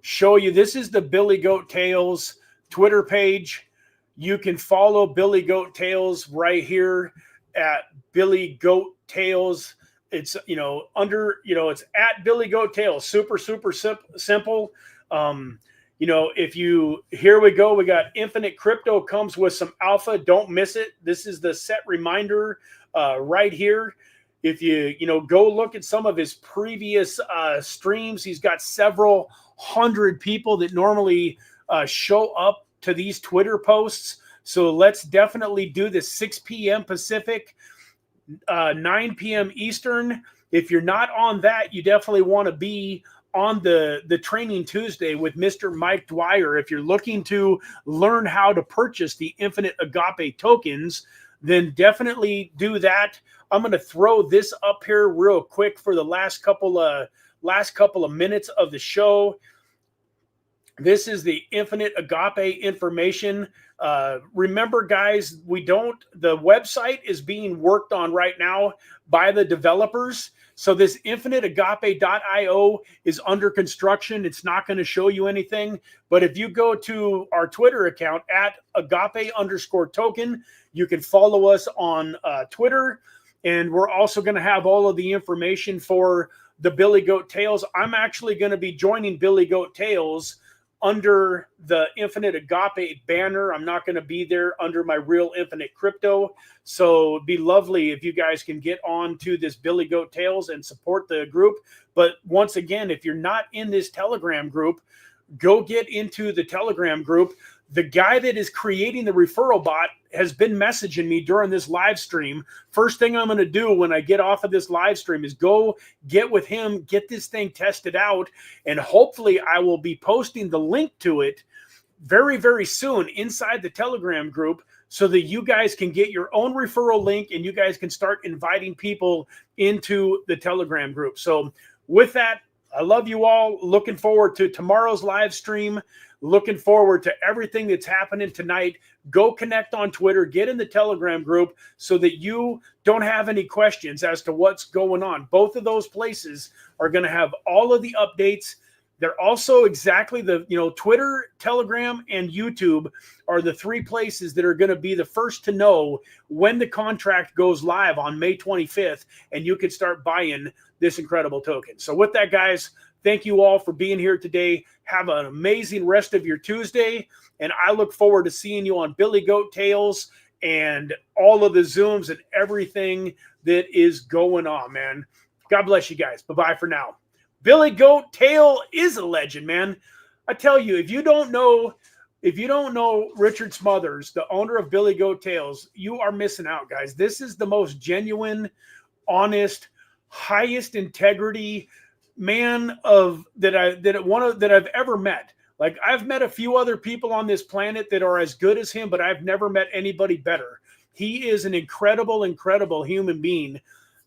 Show you, this is the Billy Goat Tales Twitter page. You can follow Billy Goat Tales right here at Billy Goat Tales. It's, it's at Billy Goat Tales. Super simple. Here we go. We got Infinite Crypto comes with some alpha. Don't miss it. This is the set reminder right here. If you go look at some of his previous streams, he's got several hundred people that normally show up to these Twitter posts. So let's definitely do this 6 p.m. Pacific, 9 p.m. Eastern. If you're not on that, you definitely want to be on the Training Tuesday with Mr. Mike Dwyer. If you're looking to learn how to purchase the Infinite Agape tokens, then definitely do that. I'm going to throw this up here real quick for the last couple of minutes of the show. This is the Infinite Agape information. Remember, guys, the website is being worked on right now by the developers. So this infiniteagape.io is under construction. It's not going to show you anything. But if you go to our Twitter account at agape_token, you can follow us on Twitter. And we're also going to have all of the information for the Billy Goat Tales. I'm actually going to be joining Billy Goat Tales under the Infinite Agape banner. I'm not going to be there under my Real Infinite Crypto. So it'd be lovely if you guys can get on to this Billy Goat Tales and support the group. But once again, if you're not in this Telegram group, go get into the Telegram group. The guy that is creating the referral bot has been messaging me during this live stream. First thing I'm going to do when I get off of this live stream is go get with him, get this thing tested out, and hopefully I will be posting the link to it very, very soon inside the Telegram group so that you guys can get your own referral link and you guys can start inviting people into the Telegram group. So with that, I love you all. Looking forward to tomorrow's live stream. Looking forward to everything that's happening tonight. Go connect on Twitter. Get in the Telegram group so that you don't have any questions as to what's going on. Both of those places are going to have all of the updates. They're also exactly Twitter, Telegram, and YouTube are the three places that are going to be the first to know when the contract goes live on May 25th, and you can start buying this incredible token. So with that, guys, thank you all for being here today. Have an amazing rest of your Tuesday, and I look forward to seeing you on Billy Goat Tales and all of the Zooms and everything that is going on, man. God bless you guys. Bye-bye for now. Billy Goat Tail is a legend, man. I tell you, if you don't know Richard Smothers, the owner of Billy Goat Tales, you are missing out, guys. This is the most genuine, honest, highest integrity man that I've ever met. Like, I've met a few other people on this planet that are as good as him, but I've never met anybody better. He is an incredible, incredible human being,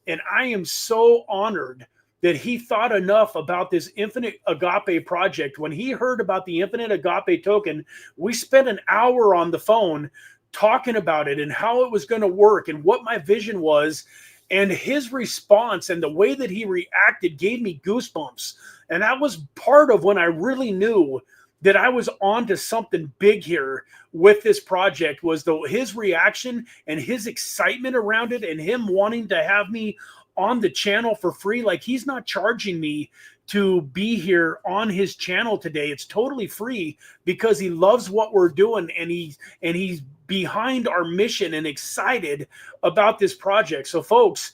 and I am so honored that he thought enough about this Infinite Agape project. When he heard about the Infinite Agape token, we spent an hour on the phone talking about it and how it was going to work and what my vision was. And his response and the way that he reacted gave me goosebumps. And that was part of when I really knew that I was onto something big here with this project, was his reaction and his excitement around it, and him wanting to have me on the channel for free. Like, he's not charging me to be here on his channel today. It's totally free because he loves what we're doing, and he's behind our mission and excited about this project. So folks,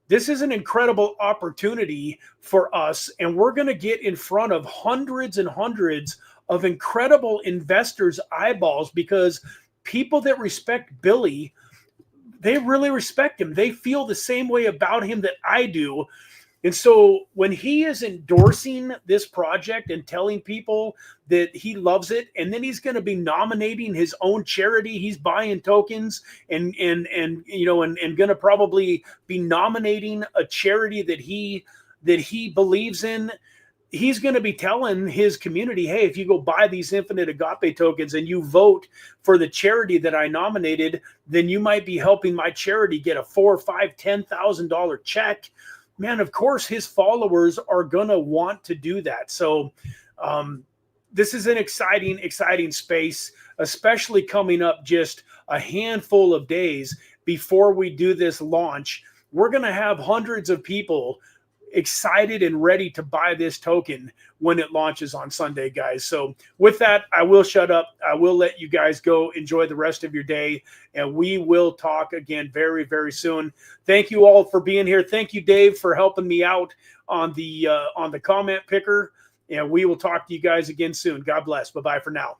this is an incredible opportunity for us, and we're going to get in front of hundreds and hundreds of incredible investors' eyeballs, because people that respect Billy, they really respect him. They feel the same way about him that I do. And so when he is endorsing this project and telling people that he loves it, and then he's going to be nominating his own charity, he's buying tokens and going to probably be nominating a charity that he believes in. He's going to be telling his community, hey, if you go buy these Infinite Agape tokens and you vote for the charity that I nominated, then you might be helping my charity get a $4,000, $5,000, $10,000 check. Man, of course, his followers are going to want to do that. So this is an exciting, exciting space, especially coming up just a handful of days before we do this launch. We're going to have hundreds of people excited and ready to buy this token when it launches on Sunday, guys. So with that, I will shut up. I will let you guys go enjoy the rest of your day, and we will talk again very, very soon. Thank you all for being here. Thank you, Dave, for helping me out on the comment picker, and we will talk to you guys again soon. God bless. Bye-bye for now.